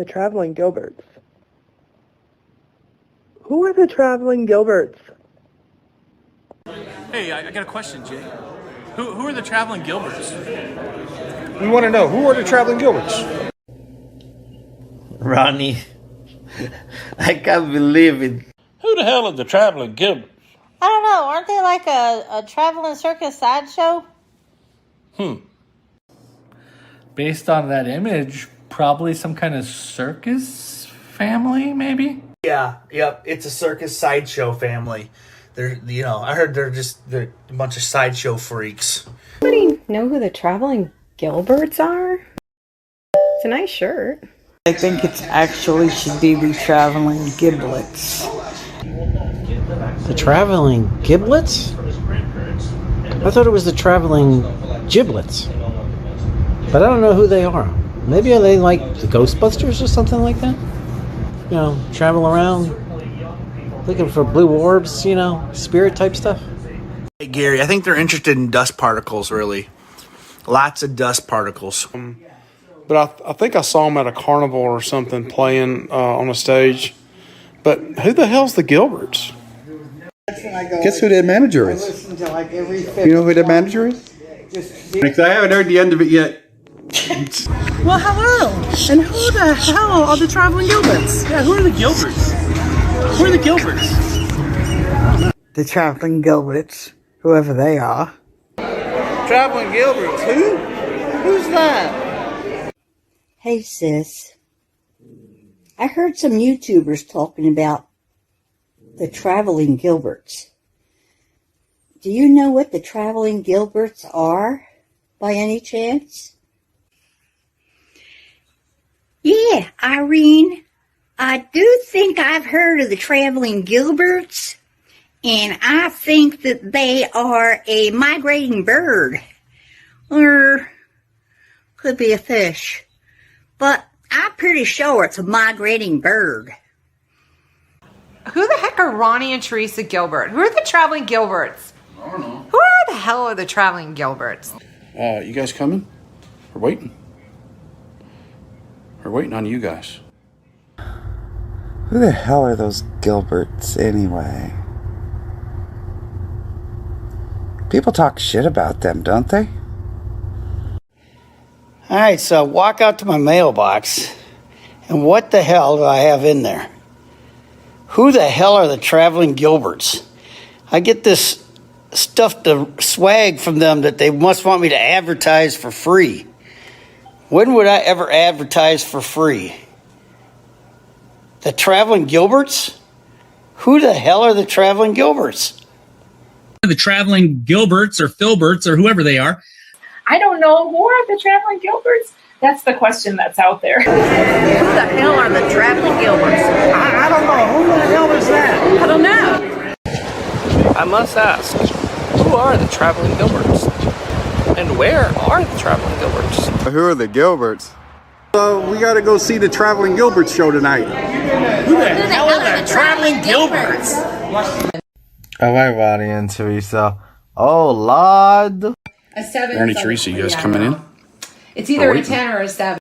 the traveling Gilberts? Who are the traveling Gilberts? Hey, I got a question, Jay. Who are the traveling Gilberts? We want to know, who are the traveling Gilberts? Ronnie, I can't believe it. Who the hell are the traveling Gilberts? I don't know. Aren't they like a traveling circus sideshow? Based on that image, probably some kind of circus family, maybe? Yeah, yep. It's a circus sideshow family. I heard they're a bunch of sideshow freaks. Anybody know who the traveling Gilberts are? It's a nice shirt. I think it's actually should be the traveling Giblets. The traveling Giblets? I thought it was the traveling Giblets. But I don't know who they are. Maybe are they like the Ghostbusters or something like that? You know, travel around looking for blue orbs, spirit type stuff. Hey, Gary, I think they're interested in dust particles, really. Lots of dust particles. But I think I saw them at a carnival or something playing on a stage. But who the hell's the Gilberts? Guess who their manager is? You know who their manager is? Because I haven't heard the end of it yet. Well, hello. And who the hell are the traveling Gilberts? Yeah, who are the Gilberts? Who are the Gilberts? The traveling Gilberts, whoever they are. Traveling Gilberts, who? Who's that? Hey, sis. I heard some YouTubers talking about the traveling Gilberts. Do you know what the traveling Gilberts are, by any chance? Yeah, Irene, I do think I've heard of the traveling Gilberts, and I think that they are a migrating bird, or could be a fish, but I'm pretty sure it's a migrating bird. Who the heck are Ronnie and Teresa Gilbert? Who are the traveling Gilberts? I don't know. Who the hell are the traveling Gilberts? You guys coming? We're waiting. We're waiting on you guys. Who the hell are those Gilberts anyway? People talk shit about them, don't they? Alright, so I walk out to my mailbox, and what the hell do I have in there? Who the hell are the traveling Gilberts? I get this stuffed swag from them that they must want me to advertise for free. When would I ever advertise for free? The traveling Gilberts? Who the hell are the traveling Gilberts? The traveling Gilberts or Filberts or whoever they are. I don't know. Who are the traveling Gilberts? That's the question that's out there. Who the hell are the traveling Gilberts? I don't know. Who the hell is that? I don't know. I must ask, who are the traveling Gilberts? And where are the traveling Gilberts? Who are the Gilberts? We got to go see the Traveling Gilberts show tonight. Who the hell are the traveling Gilberts? Oh, hi, Ronnie and Teresa. Oh, Lord. A 7. Ronnie, Teresa, you guys coming in? It's either a 10 or a 7.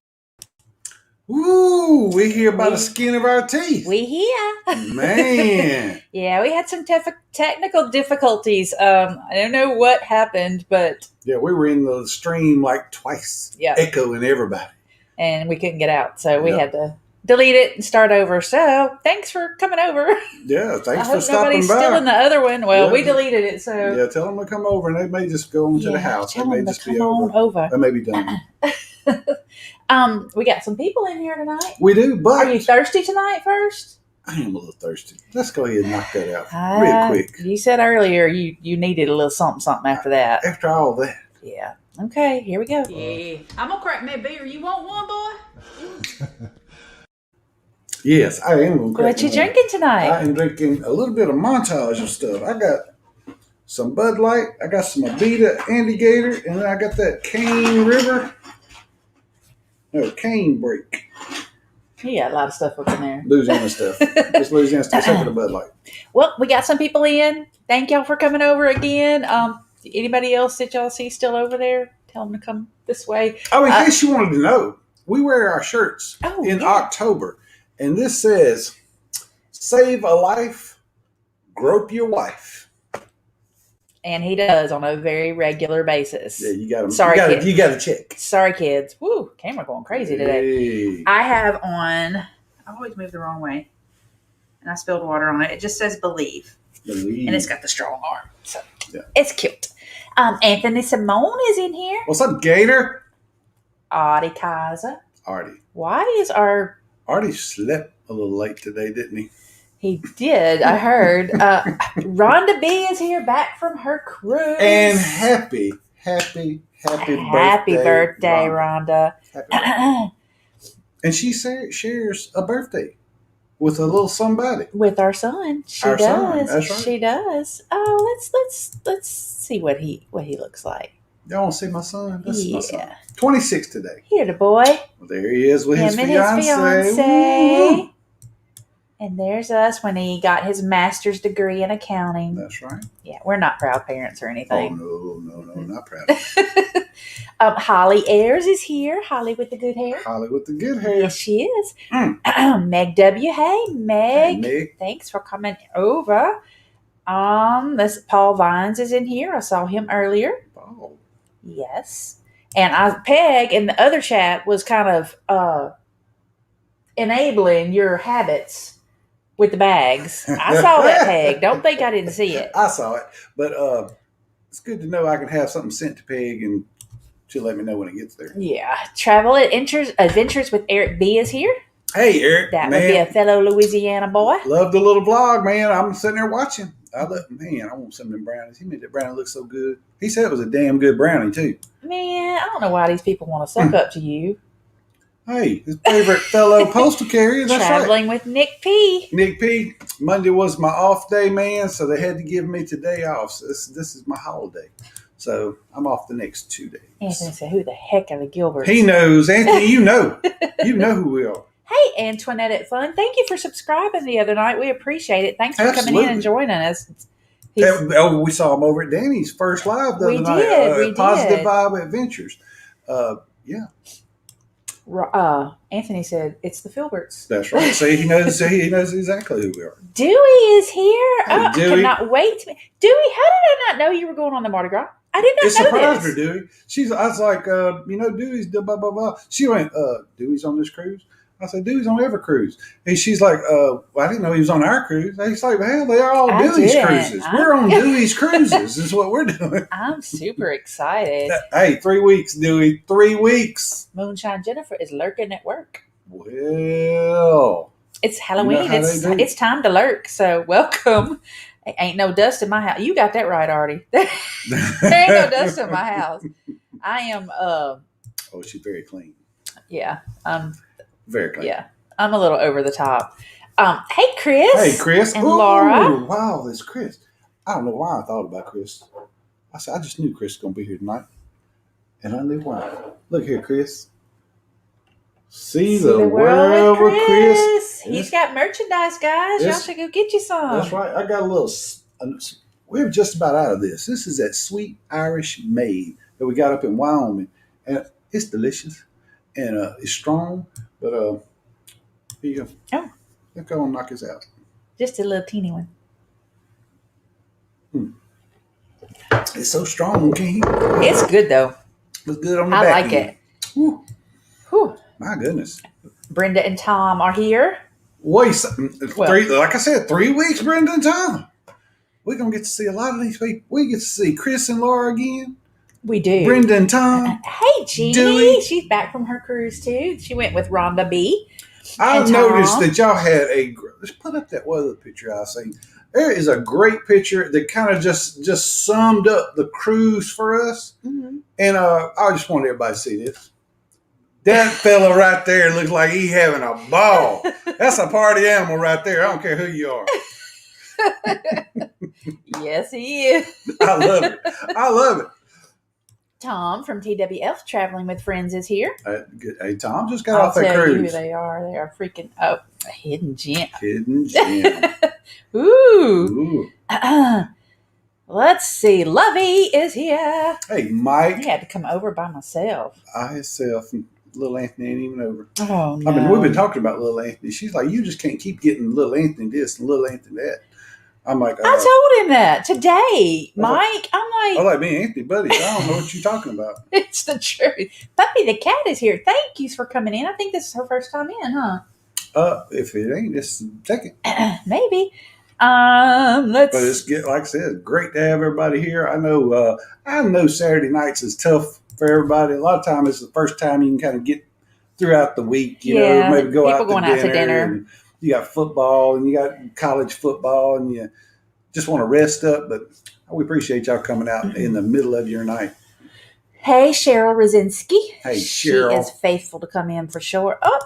Ooh, we're here by the skin of our teeth. We here. Man. Yeah, we had some technical difficulties. I don't know what happened, but... Yeah, we were in the stream like twice. Yeah. Echoing everybody. And we couldn't get out, so we had to delete it and start over. So, thanks for coming over. Yeah, thanks for stopping by. I hope nobody's still in the other one. Well, we deleted it, so... Yeah, tell them to come over, and they may just go into the house. Tell they may them just to come on over. They may be done. We got some people in here tonight. We do, but... Are you thirsty tonight first? I am a little thirsty. Let's go ahead and knock that out real quick. You said earlier you needed a little something after that. After all that. Yeah. Okay, here we go. Yeah. I'm going to crack me a beer. You want one, boy? Yes, I am. What you drinking tonight? I am drinking a little bit of montage of stuff. I got some Bud Light, I got some Abita Andy-Gator, and then I got that Cane River. No, Cane Break. You got a lot of stuff up in there. Louisiana stuff. Just Louisiana stuff, except for the Bud Light. Well, we got some people in. Thank y'all for coming over again. Anybody else that y'all see still over there? Tell them to come this way. Oh, in case you wanted to know, we wear our shirts in yeah. October, and this says, "Save a life, grope your wife." And he does on a very regular basis. Yeah, you got him. Sorry, kids. You got to check. Sorry, kids. Woo, camera going crazy today. I have on. I always move the wrong way, and I spilled water on it. It just says "believe," and it's got the strong arm, so it's cute. Anthony Simone is in here. What's up, Gator? Artie Kaiser. Artie. Why is our Artie slept a little late today, didn't he? He did. I heard. Rhonda B is here, back from her cruise. And happy birthday, Rhonda. And she shares a birthday with a little somebody. With our son. She our does. Son. That's right. She does. Oh, let's see what he looks like. Y'all want to see my son? That's my son. 26 today. Here, the boy. Well, there he is with his fiance. Woo. And there's us when he got his master's degree in accounting. That's right. Yeah, we're not proud parents or anything. Oh, no, not proud. Holly Ayers is here. Holly with the good hair. Holly with the good hair. Yes, she is. Meg W. Hey, Meg. Hey, Meg. Thanks for coming over. This Paul Vines is in here. I saw him earlier. Oh. Yes. And Peg in the other chat was kind of enabling your habits with the bags. I saw that, Peg. Don't think I didn't see it. I saw it. But it's good to know I can have something sent to Peg and she'll let me know when it gets there. Yeah. Travel Adventures with Eric B is here. Hey, Eric. That would be a fellow Louisiana boy. Love the little vlog, man. I'm sitting there watching. I want some of them brownies. He made that brownie look so good. He said it was a damn good brownie, too. Man, I don't know why these people want to suck up to you. Hey, his favorite fellow postal carrier. That's Traveling with Nick P. Nick P. Monday was my off day, man, so they had to give me today off. So this is my holiday. So I'm off the next 2 days. Anthony said, who the heck are the Gilberts? He knows. Anthony, you know. You know who we are. Hey, Antoinette at Fun. Thank you for subscribing the other night. We appreciate it. Thanks for coming in and joining us. We saw him over at Danny's first live the other night. We did. Positive Vibe Adventures. Yeah. Anthony said it's the Filberts. That's right. See, he knows exactly who we are. Dewey is here. Hey, Dewey. Cannot wait. Dewey, how did I not know you were going on the Mardi Gras? I did not know this. It surprised her, Dewey. I was like, Dewey's blah, blah, blah. She went, Dewey's on this cruise? I said, Dewey's on every cruise. And she's like, well, I didn't know he was on our cruise. He's like, hell, they are all Dewey's cruises. We're on Dewey's cruises is what we're doing. I'm super excited. Hey, 3 weeks, Dewey. 3 weeks. Moonshine Jennifer is lurking at work. Well. It's Halloween. It's time to lurk. So welcome. Ain't no dust in my house. You got that right, Artie. There ain't no dust in my house. I am. Oh, she's very clean. Yeah. Very clean. Yeah. I'm a little over the top. Hey, Chris. Hey, Chris. And Laura. Wow, there's Chris. I don't know why I thought about Chris. I just knew Chris was going to be here tonight. And I knew why. Look here, Chris. See the world with Chris. He's got merchandise, guys. Y'all should go get you some. That's right. I got a little. We're just about out of this. This is that sweet Irish maid that we got up in Wyoming. And it's delicious. And it's strong. But here you go. Oh. Let's go and knock this out. Just a little teeny one. It's so strong. It's good, though. It's good on the back. I like it. Whew. Whew. My goodness. Brenda and Tom are here. Wait, like I said, 3 weeks, Brenda and Tom. We're going to get to see a lot of these people. We get to see Chris and Laura again. We do. Brenda and Tom. Hey, Jeannie. She's back from her cruise, too. She went with Rhonda B. I've noticed that y'all had let's put up that other picture I seen. There is a great picture that kind of just summed up the cruise for us. Mm-hmm. And I just want everybody to see this. That fella right there looks like he having a ball. That's a party animal right there. I don't care who you are. Yes, he is. I love it. Tom from TWF Traveling with Friends is here. Hey, Tom just got off that cruise. I'll tell you who they are. They are freaking a hidden gem. Hidden gem. Ooh. Let's see. Lovey is here. Hey, Mike. I had to come over by myself. little Anthony ain't even over. Oh, no. I mean, we've been talking about little Anthony. She's like, you just can't keep getting little Anthony this and little Anthony that. I'm like, I told him that today, Mike. I'm like, me and Anthony buddies. I don't know what you're talking about. It's the truth. Puppy the cat is here. Thank you for coming in. I think this is her first time in, huh? If it ain't, it's second. Maybe. But it's like I said, great to have everybody here. I know Saturday nights is tough for everybody. A lot of times it's the first time you can kind of get throughout the week. You know, maybe go out to dinner. And you got football and you got college football and you just want to rest up. But we appreciate y'all coming out in the middle of your night. Hey, Cheryl Rosinski. Hey, Cheryl. She is faithful to come in for sure. Oh,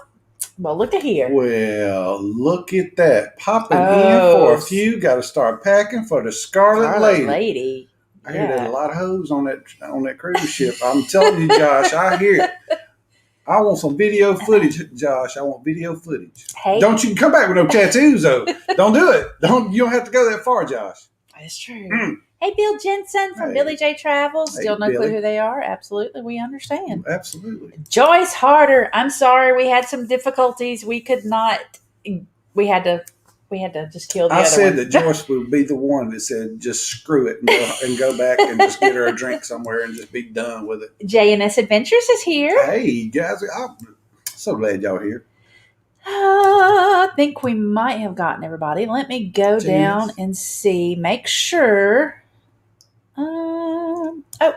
well, look at here. Well, look at that. Popping in for a few. Got to start packing for the Scarlet Lady. I hear there's a lot of hoes on that cruise ship. I'm telling you, Josh, I hear it. I want some video footage, Josh. I want video footage. Hey. Don't you come back with no tattoos, though. Don't do it. You don't have to go that far, Josh. That's true. Hey, Bill Jensen from Billy J Travels. Still no clue who they are. Absolutely. We understand. Absolutely. Joyce Harder. I'm sorry. We had some difficulties. We could not. We had to just kill the other one. I said that Joyce would be the one that said, just screw it and go back and just get her a drink somewhere and just be done with it. JNS Adventures is here. Hey, guys. I'm so glad y'all here. I think we might have gotten everybody. Let me go down and see. Make sure.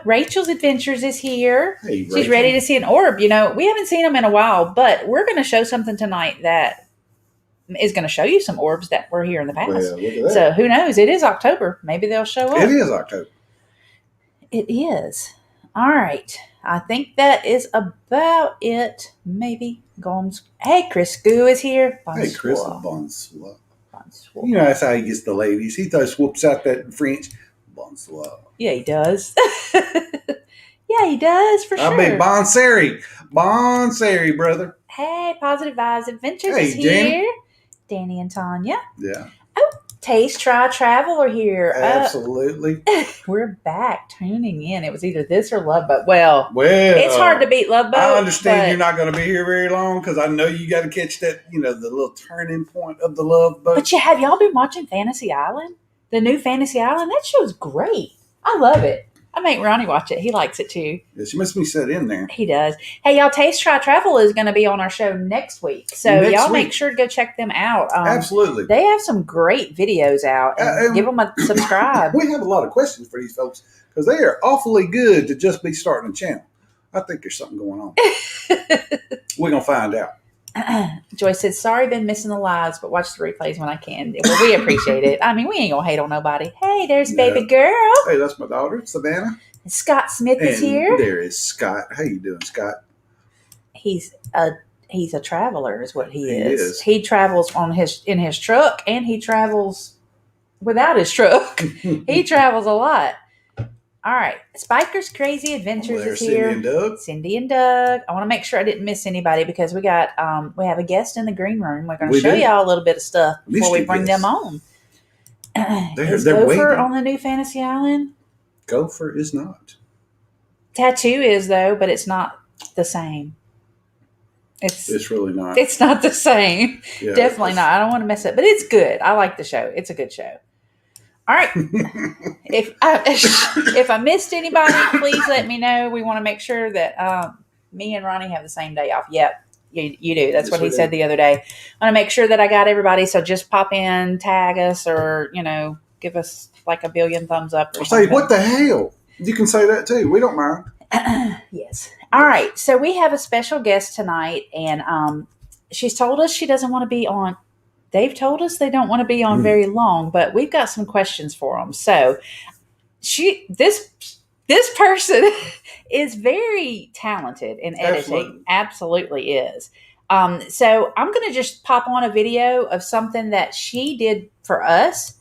Rachel's Adventures is here. Hey, she's ready to see an orb. You know, we haven't seen them in a while, but we're going to show something tonight that is going to show you some orbs that were here in the past. Well, look at that. So who knows? It is October. Maybe they'll show up. It is October. It is. All right. I think that is about it. Maybe. Hey, Chris Goo is here. Bonsoir. Hey, Chris. Bonsoir. You know, that's how he gets the ladies. He just whoops out that French. Bonsoir. Yeah, he does. Yeah, he does, for sure. I'll be Bonseri, brother. Hey, Positive Vibes Adventures is here. Danny and Tanya. Yeah. Oh, Taste, Try, Travel are here. Absolutely. We're back tuning in. It was either this or Love Boat. Well, it's hard to beat Love Boat. I understand you're not going to be here very long because I know you got to catch that, the little turning point of the Love Boat. But have y'all been watching Fantasy Island? The new Fantasy Island? That show's great. I love it. I make Ronnie watch it. He likes it too. Yeah, she must be set in there. He does. Hey, y'all, Taste, Try, Travel is going to be on our show next week. So make sure to go check them out. Absolutely. They have some great videos out. And give them a subscribe. We have a lot of questions for these folks because they are awfully good to just be starting a channel. I think there's something going on. We're going to find out. Joyce said, sorry, been missing the lives, but watch the replays when I can. Well, we appreciate it. I mean, we ain't gonna hate on nobody. Hey, there's baby girl. Hey, that's my daughter, Savannah. Scott Smith is here. There is Scott. How you doing, Scott? He's a traveler, is what he is. He travels in his truck, and he travels without his truck. He travels a lot. All right. Spiker's Crazy Adventures is here. Cindy and Doug. I want to make sure I didn't miss anybody because we got we have a guest in the green room. We're going to show y'all a little bit of stuff before we bring them on. Is Gopher on the new Fantasy Island? Gopher is not. Tattoo is, though, but it's not the same. It's really not. It's not the same. Yeah, definitely not. I don't want to mess it, but it's good. I like the show. It's a good show. All right. If I missed anybody, please let me know. We want to make sure that me and Ronnie have the same day off. Yep, you do. That's what he said the other day. I want to make sure that I got everybody. So just pop in, tag us, or give us like a billion thumbs up. Or say, what the hell? You can say that too. We don't mind. Yes. All right. So we have a special guest tonight, and she's told us she doesn't want to be on. They've told us they don't want to be on very long, but we've got some questions for them. So this person is very talented in editing. Absolutely is. So I'm going to just pop on a video of something that she did for us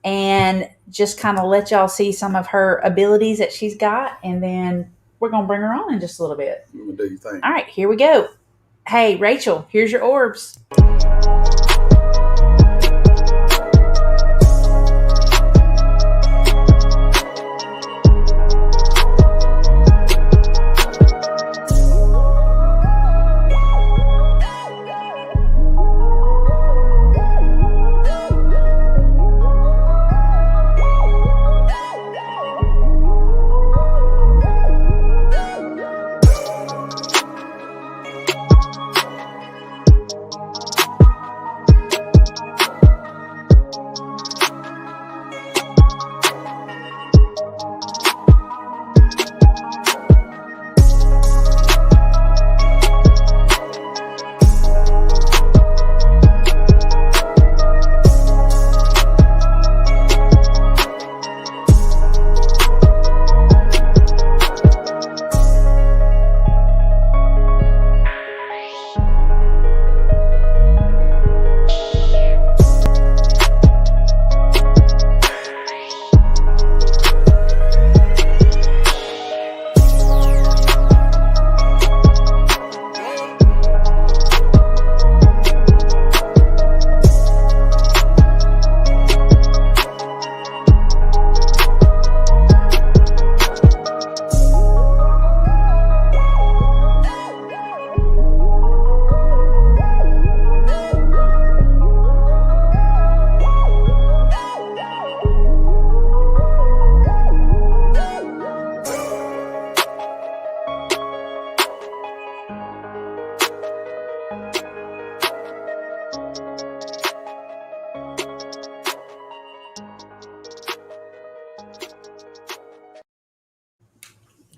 and just kind of let y'all see some of her abilities that she's got. And then we're going to bring her on in just a little bit. I'm going to do your thing. All right, here we go. Hey, Rachel, here's your orbs.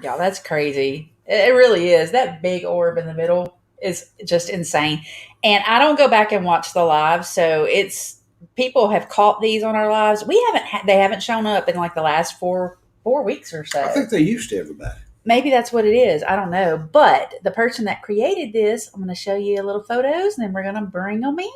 Yeah, that's crazy. It really is. That big orb in the middle is just insane. And I don't go back and watch the live, so it's people have caught these on our lives. We haven't they haven't shown up in like the last four weeks or so. I think they used to everybody. Maybe that's what it is. I don't know. But the person that created this, I'm going to show you a little photos and then we're going to bring them in.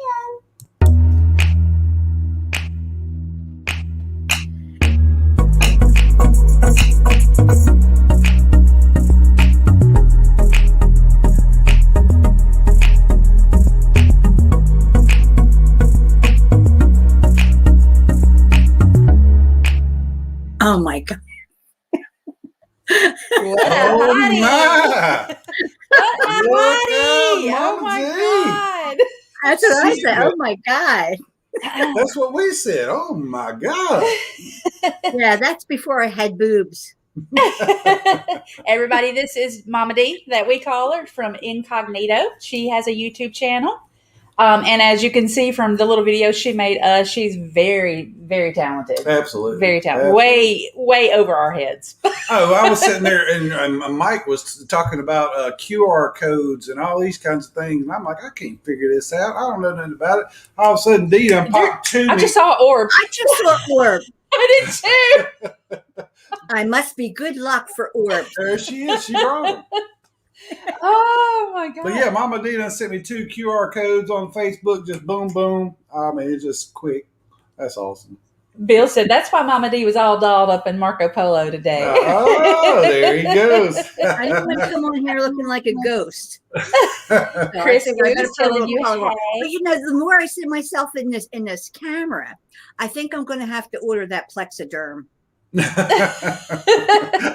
Oh my God. Oh my! Oh my God. That's what I said. Oh my God. That's what we said. Oh my God. Yeah, that's before I had boobs. Everybody, this is Mama D that we call her from Incognito. She has a YouTube channel. And as you can see from the little video she made us, she's very, very talented. Absolutely. Very talented. Absolutely. Way over our heads. Oh, I was sitting there and Mike was talking about QR codes and all these kinds of things. And I'm like, I can't figure this out. I don't know nothing about it. All of a sudden, Dee done popped to me. I just saw an orb. I just saw orb. I did too. I must be good luck for orbs. There she is. She brought them. Oh my God. But yeah, Mama D done sent me 2 QR codes on Facebook. Just boom, boom. I mean, it's just quick. That's awesome. Bill said that's why Mama D was all dolled up in Marco Polo today. Oh, there he goes. I didn't want to come on here looking like a ghost. Chris was telling you, hey. hey. But you know, the more I see myself in this camera, I think I'm going to have to order that Plexiderm.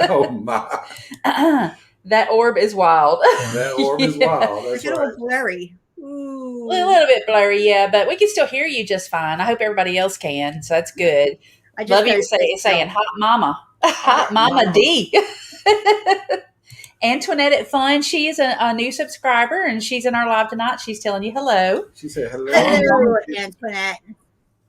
Oh my! That orb is wild. That orb is wild. That's It's a little right. blurry. Ooh. A little bit blurry, yeah, but we can still hear you just fine. I hope everybody else can, so that's good. I just Love you gotta saying hot mama. Hot mama D. Antoinette at Fun, she is a new subscriber and she's in our live tonight. She's telling you hello. She said hello. Hello, Antoinette.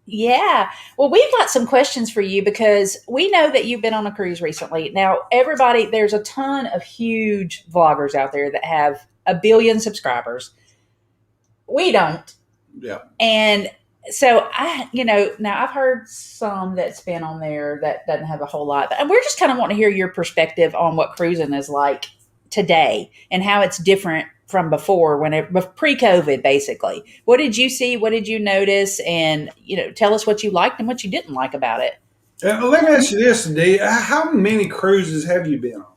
Yeah. Well, we've got some questions for you because we know that you've been on a cruise recently. Now, everybody, there's a ton of huge vloggers out there that have 1 billion subscribers. We don't. Yeah. And so now I've heard some that's been on there that doesn't have a whole lot, but we're just kind of wanting to hear your perspective on what cruising is like today and how it's different from before, pre-COVID, basically. What did you see? What did you notice? And, tell us what you liked and what you didn't like about it. Let me ask you this, Dee. How many cruises have you been on?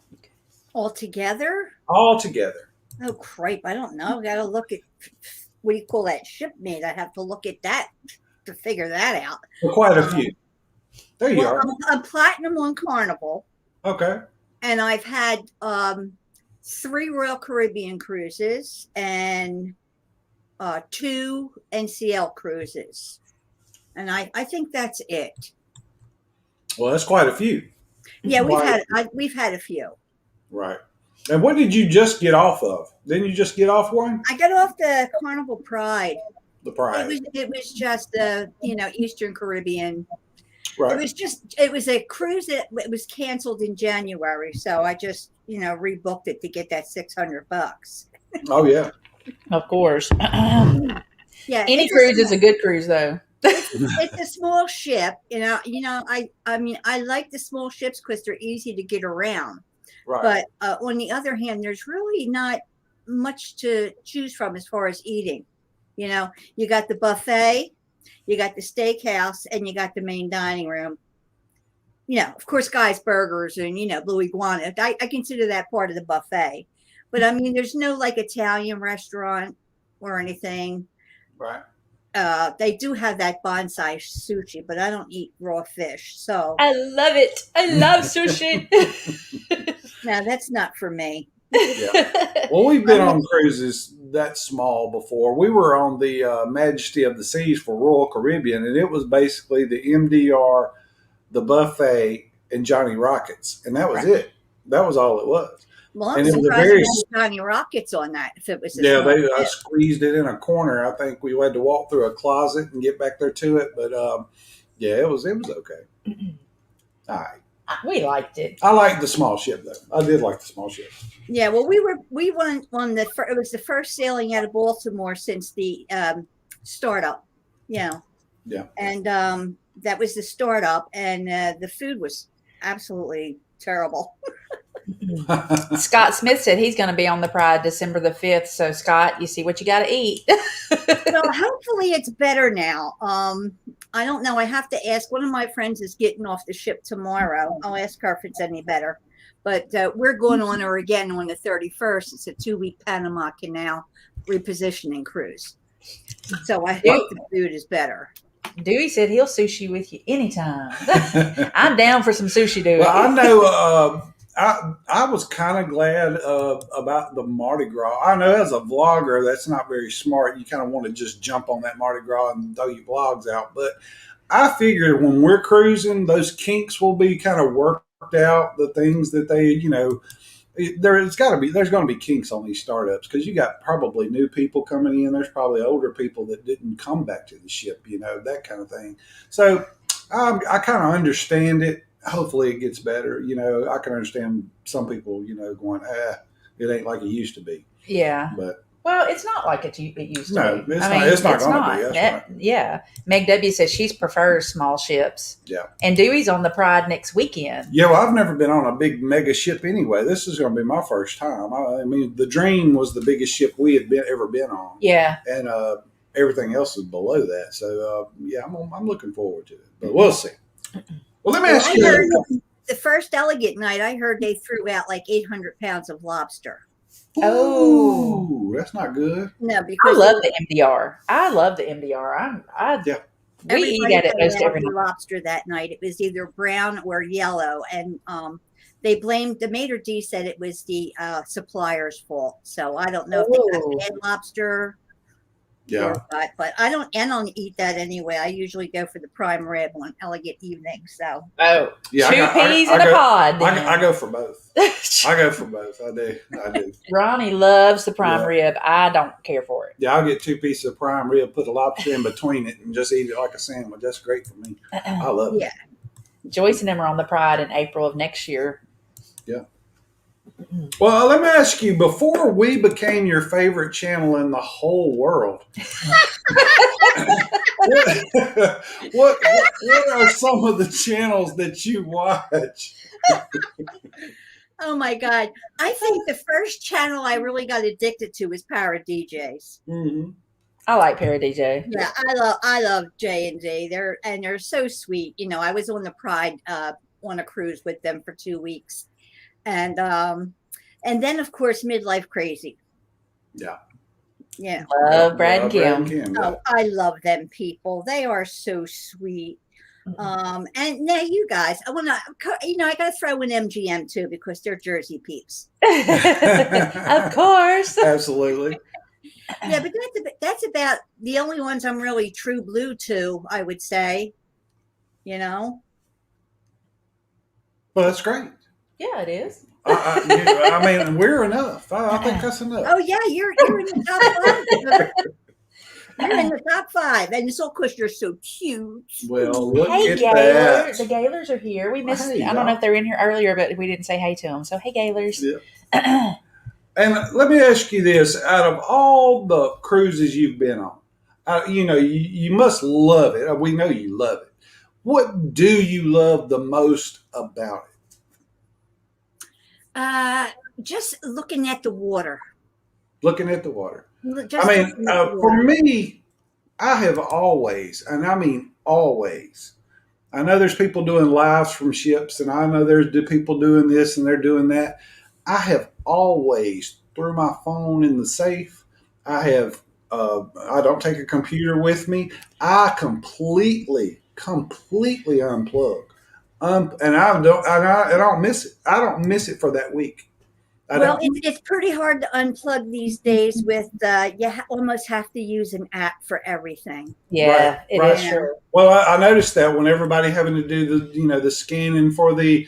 Altogether? Altogether. Oh, crap. I don't know. Got to look at, what do you call that, shipmate? I have to look at that to figure that out. Well, quite a few. There you are. I'm platinum on Carnival. Okay. And I've had 3 Royal Caribbean cruises and 2 NCL cruises. And I think that's it. Well, that's quite a few. Yeah, we've had a few. Right. And what did you just get off of? Didn't you just get off one? I got off the Carnival Pride. The Pride. It was just the Eastern Caribbean. Right. It was a cruise that it was canceled in January, so I just rebooked it to get that $600. Oh yeah. Of course. Yeah. Any cruise is a good cruise, though. It's a small ship, I mean, I like the small ships because they're easy to get around. Right. But on the other hand, there's really not much to choose from as far as eating. You got the buffet, you got the steakhouse, and you got the main dining room. Of course, Guy's Burgers and, Blue Iguana. I consider that part of the buffet. But, I mean, there's no, Italian restaurant or anything. Right. They do have that bonsai sushi, but I don't eat raw fish. So I love it. I love sushi. No, that's not for me. Yeah. Well, we've been on cruises that small before. We were on the Majesty of the Seas for Royal Caribbean, and it was basically the MDR, the buffet, and Johnny Rockets, and that was it. That was all it was. Well, I'm and it was surprised a very Johnny Rockets on that. If it was, I squeezed it in a corner. I think we had to walk through a closet and get back there to it, but yeah, it was okay. All right. We liked it. I liked the small ship though. I did like the small ship. Yeah, well, we went on it was the first sailing out of Baltimore since the startup. Yeah, Yeah. and that was the startup, and the food was absolutely terrible. Scott Smith said he's going to be on the Pride December the 5th. So, Scott, you see what you got to eat. Well, hopefully it's better now. I don't know. I have to ask. One of my friends is getting off the ship tomorrow. I'll ask her if it's any better. But we're going on her again on the 31st. It's a 2-week Panama Canal repositioning cruise. So I hope the food is better. Dewey said he'll sushi with you anytime. I'm down for some sushi, Dewey. Well, I know. I was kind of glad about the Mardi Gras. I know as a vlogger, that's not very smart. You kind of want to just jump on that Mardi Gras and throw your vlogs out. But I figured when we're cruising, those kinks will be kind of worked out. The things that they, there's going to be kinks on these startups because you got probably new people coming in. There's probably older people that didn't come back to the ship, that kind of thing. So I kind of understand it. Hopefully it gets better. I can understand some people, going, it ain't like it used to be. Yeah. But well, it's not like it used to no, be. it's not going to be. That's right. Yeah. Meg W says she prefers small ships. Yeah. And Dewey's on the Pride next weekend. Yeah, well, I've never been on a big mega ship anyway. This is going to be my first time. I mean, the Dream was the biggest ship we had ever been on. Yeah. And everything else is below that. So, yeah, I'm looking forward to it. But we'll see. Well, let me ask you. The first Elegant night, I heard they threw out like 800 pounds of lobster. Oh, that's not good. No, because I love the MDR. I love the MDR. We eat at it most every night. Lobster that night. It was either brown or yellow, and they blamed the maitre d' said it was the supplier's fault. So I don't know if they got bad lobster. Yeah, but I don't eat that anyway. I usually go for the prime rib on Elegant evening. So yeah, two peas in a pod. I go for both. I go for both. I do. Ronnie loves the prime rib. I don't care for it. Yeah, I'll get 2 pieces of prime rib, put a lobster in between it, and just eat it like a sandwich. That's great for me. I love it. Yeah. Joyce and them are on the Pride in April of next year. Yeah. Well, let me ask you, before we became your favorite channel in the whole world, what are some of the channels that you watch? Oh my God. I think the first channel I really got addicted to was Para DJs. Mm-hmm. I like Para DJ. Yeah, I love J&D. They're so sweet. I was on the Pride on a cruise with them for 2 weeks. And then of course Midlife Crazy. Yeah. Yeah. Love Brad and Kim. Oh, I love them people. They are so sweet. And now you guys, I gotta throw in MGM too because they're Jersey peeps. Of course. Absolutely. Yeah, but that's about the only ones I'm really true blue to, I would say. Well, that's great. Yeah, it is. I mean, we're enough. I think that's enough. Oh yeah, you're in the top 5. You're in the top 5, and it's all because you're so cute. Well, look hey, at Gaylor. that. The Gaylors are here. We missed. Hey, I don't know if they were in here earlier, but we didn't say hey to them. So hey, Gaylors. Yeah. And let me ask you this: out of all the cruises you've been on, you must love it. We know you love it. What do you love the most about it? Just looking at the water. Looking at the water. Just for me, I have always, and I mean always, I know there's people doing lives from ships, and I know there's people doing this and they're doing that. I have always threw my phone in the safe. I don't take a computer with me. I completely unplug. And I don't miss it. I don't miss it for that week. It's pretty hard to unplug these days with you almost have to use an app for everything. Yeah, it is true. Well, I noticed that when everybody having to do the scanning for the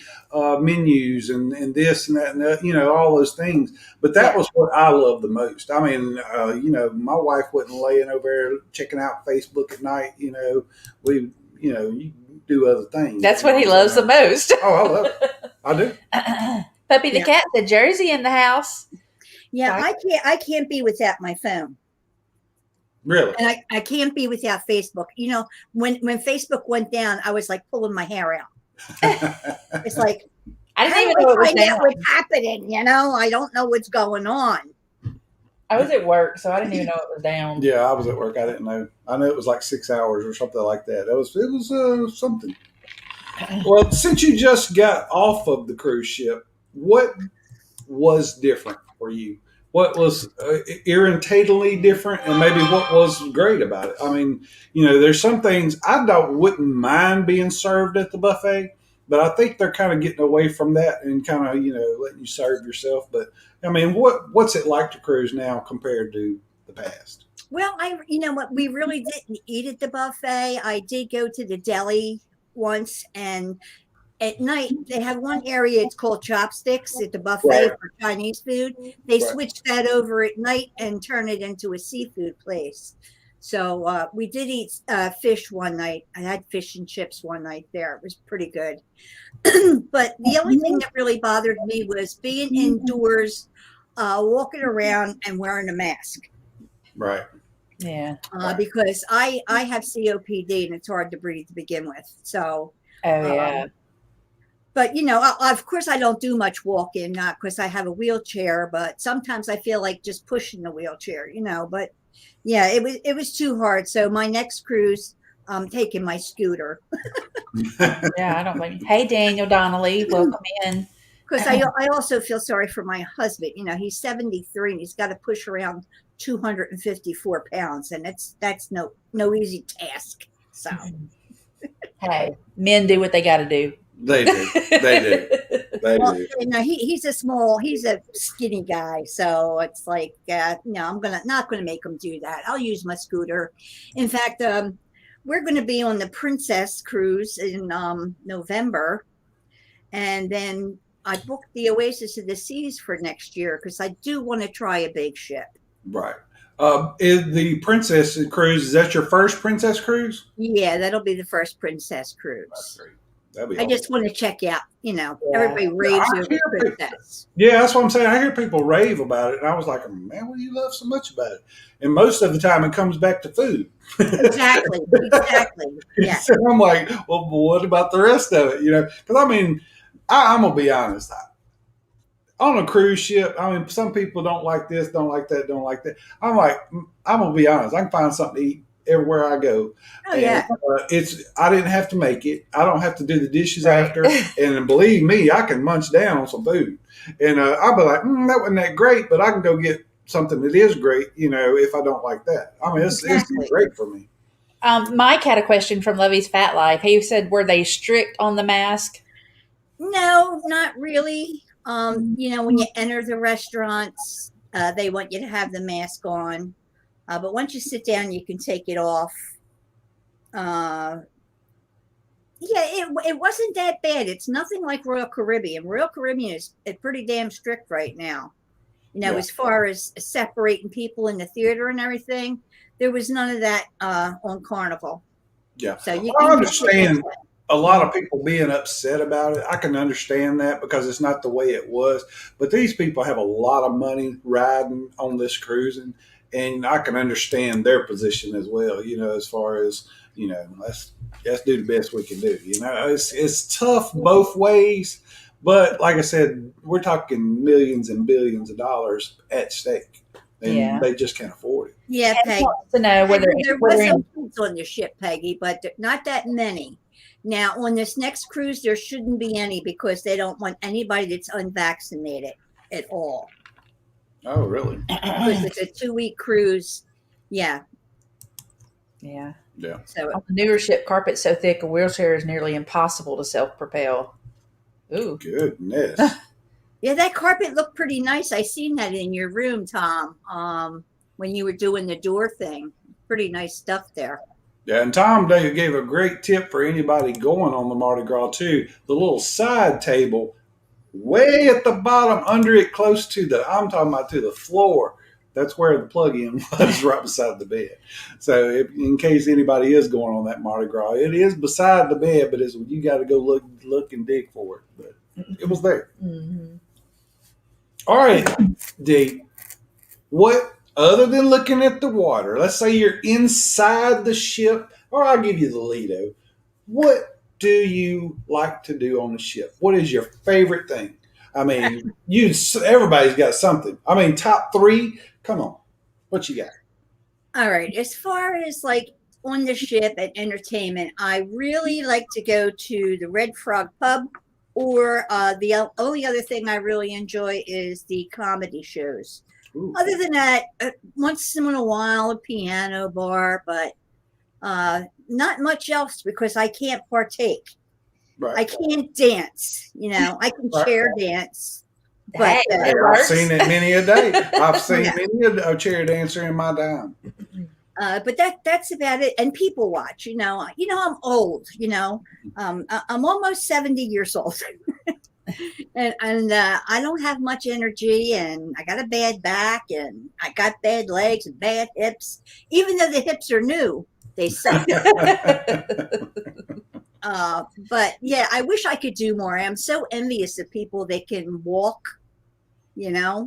menus and this and that and all those things. But that was what I love the most. I mean, my wife wasn't laying over there checking out Facebook at night. do other things. That's what he loves the most. Oh, I love it. I do. Puppy the cat said Jersey in the house. Yeah, I can't be without my phone. Really? And I can't be without Facebook. You know, when Facebook went down, I was like pulling my hair out. It's like, I didn't even how do know it was find out down. what's happening? You know, I don't know what's going on. I was at work, so I didn't even know it was down. Yeah, I was at work. I didn't know. I know it was like 6 hours or something like that. It was something. Well, since you just got off of the cruise ship, what was different for you? What was irritatingly different, and maybe what was great about it? I mean, you know, there's some things I wouldn't mind being served at the buffet, but I think they're kind of getting away from that and kind of, you know, letting you serve yourself. But I mean, what's it like to cruise now compared to the past? Well, you know what, we really didn't eat at the buffet. I did go to the deli once, and at night they have one area, it's called chopsticks at the buffet for Chinese food. They switched that over at night and turn it into a seafood place. So we did eat fish one night. I had fish and chips one night there. It was pretty good. But the only thing that really bothered me was being indoors, walking around and wearing a mask. Right. Yeah. Because I have COPD and it's hard to breathe to begin with. So. Oh yeah. But, you know, of course, I don't do much walking, not because I have a wheelchair, but sometimes I feel like just pushing the wheelchair, you know. But, yeah, it was too hard. So my next cruise, I'm taking my scooter. Yeah, I don't blame you. Hey, Daniel Donnelly, welcome in. Because I also feel sorry for my husband. You know, he's 73 and he's got to push around 254 pounds. And that's no easy task. So, hey, men do what they got to do. They do. They do. Well, you know, he's a skinny guy, so it's like, no, I'm not gonna make him do that. I'll use my scooter. In fact, we're going to be on the Princess cruise in November, and then I booked the Oasis of the Seas for next year because I do want to try a big ship. Right. Is the Princess cruise, is that your first Princess cruise? Yeah, that'll be the first Princess cruise. That's great. I awesome. Just want to check out, you know, everybody raves over Princess. Yeah, that's what I'm saying. I hear people rave about it, and I was like, man, what do you love so much about it? And most of the time, it comes back to food. Exactly. Yeah. So I'm like, well, what about the rest of it? You know, because I mean, I'm gonna be honest. On a cruise ship, I mean, some people don't like this, don't like that, don't like that. I'm like, I'm gonna be honest. I can find something to eat everywhere I go. Oh, yeah. I didn't have to make it. I don't have to do the dishes after. And believe me, I can munch down on some food. And I'll be like, that wasn't that great, but I can go get something that is great, you know, if I don't like that. I mean, it's great for me. Mike had a question from Lovey's Fat Life. He said, were they strict on the mask? No, not really. You know, when you enter the restaurants, they want you to have the mask on. But once you sit down, you can take it off. Yeah, it wasn't that bad. It's nothing like Royal Caribbean. Royal Caribbean is pretty damn strict right now. You know, as far as separating people in the theater and everything, there was none of that on Carnival. Yeah. So I understand a lot of people being upset about it. I can understand that because it's not the way it was. But these people have a lot of money riding on this cruising. And I can understand their position as well, you know, as far as, you know, let's do the best we can do. You know, it's tough both ways. But like I said, we're talking millions and billions of dollars at stake. And they just can't afford it. Yeah, Peggy. To know whether there was some kids on the ship, Peggy, but not that many. Now, on this next cruise, there shouldn't be any because they don't want anybody that's unvaccinated at all. Oh, really? Because it's a 2-week cruise. Yeah. Yeah. Yeah. So on the newer ship, carpet's so thick, a wheelchair is nearly impossible to self-propel. Ooh. Goodness. Yeah, that carpet looked pretty nice. I seen that in your room, Tom, when you were doing the door thing. Pretty nice stuff there. Yeah, and Tom gave a great tip for anybody going on the Mardi Gras, too. The little side table way at the bottom under it, close to I'm talking about to the floor. That's where the plug-in was, right beside the bed. So in case anybody is going on that Mardi Gras, it is beside the bed, but you got to go look and dig for it. But it was there. Mm-hmm. All right, Dee. What, other than looking at the water, let's say you're inside the ship, or I'll give you the Lido. What do you like to do on the ship? What is your favorite thing? I mean, everybody's got something. I mean, top 3. Come on, what you got? All right. As far as like on the ship and entertainment, I really like to go to the Red Frog Pub, or the only other thing I really enjoy is the comedy shows. Ooh. Other than that, once in a while, a piano bar, but not much else because I can't partake. Right. I can't dance. I can chair dance. But I've seen it many a day. I've seen many a chair dancer in my time. But that's about it. And people watch. I'm old. I'm almost 70 years old, and I don't have much energy, and I got a bad back, and I got bad legs and bad hips. Even though the hips are new, they suck. But yeah, I wish I could do more. I'm so envious of people that can walk. Yeah.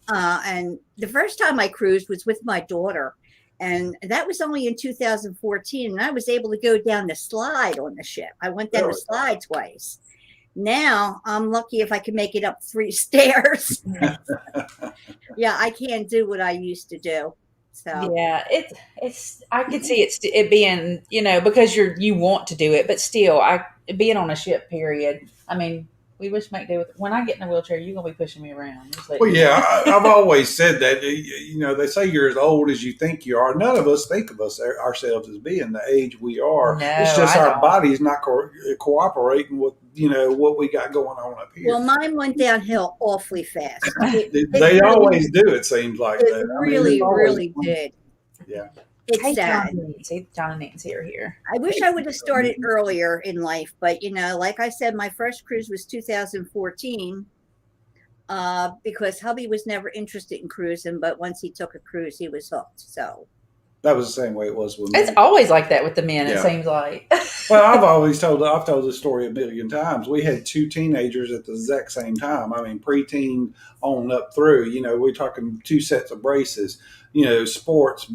And the first time I cruised was with my daughter, and that was only in 2014, and I was able to go down the slide on the ship. I went down the slide twice. Now I'm lucky if I can make it up 3 stairs. Yeah, I can't do what I used to do. So yeah, it's I could see it being, because you want to do it, but still, being on a ship. Period. I mean, we wish make do with. When I get in a wheelchair, you're gonna be pushing me around. Well, yeah, I've always said that. They say you're as old as you think you are. None of us think of ourselves as being the age we are. No, it's just our body's not cooperating with what we got going on up here. Well, mine went downhill awfully fast. They always do. It seems like it that. really did. Yeah. It's sad. John and Nancy are here. I wish I would have started earlier in life, but like I said, my first cruise was 2014, because hubby was never interested in cruising, but once he took a cruise, he was hooked. So that was the same way it was with me. It's always like that with the men. It seems like. Well, I've told this story a million times. We had 2 teenagers at the exact same time. I mean, preteen on up through. We're talking 2 sets of braces. Sports,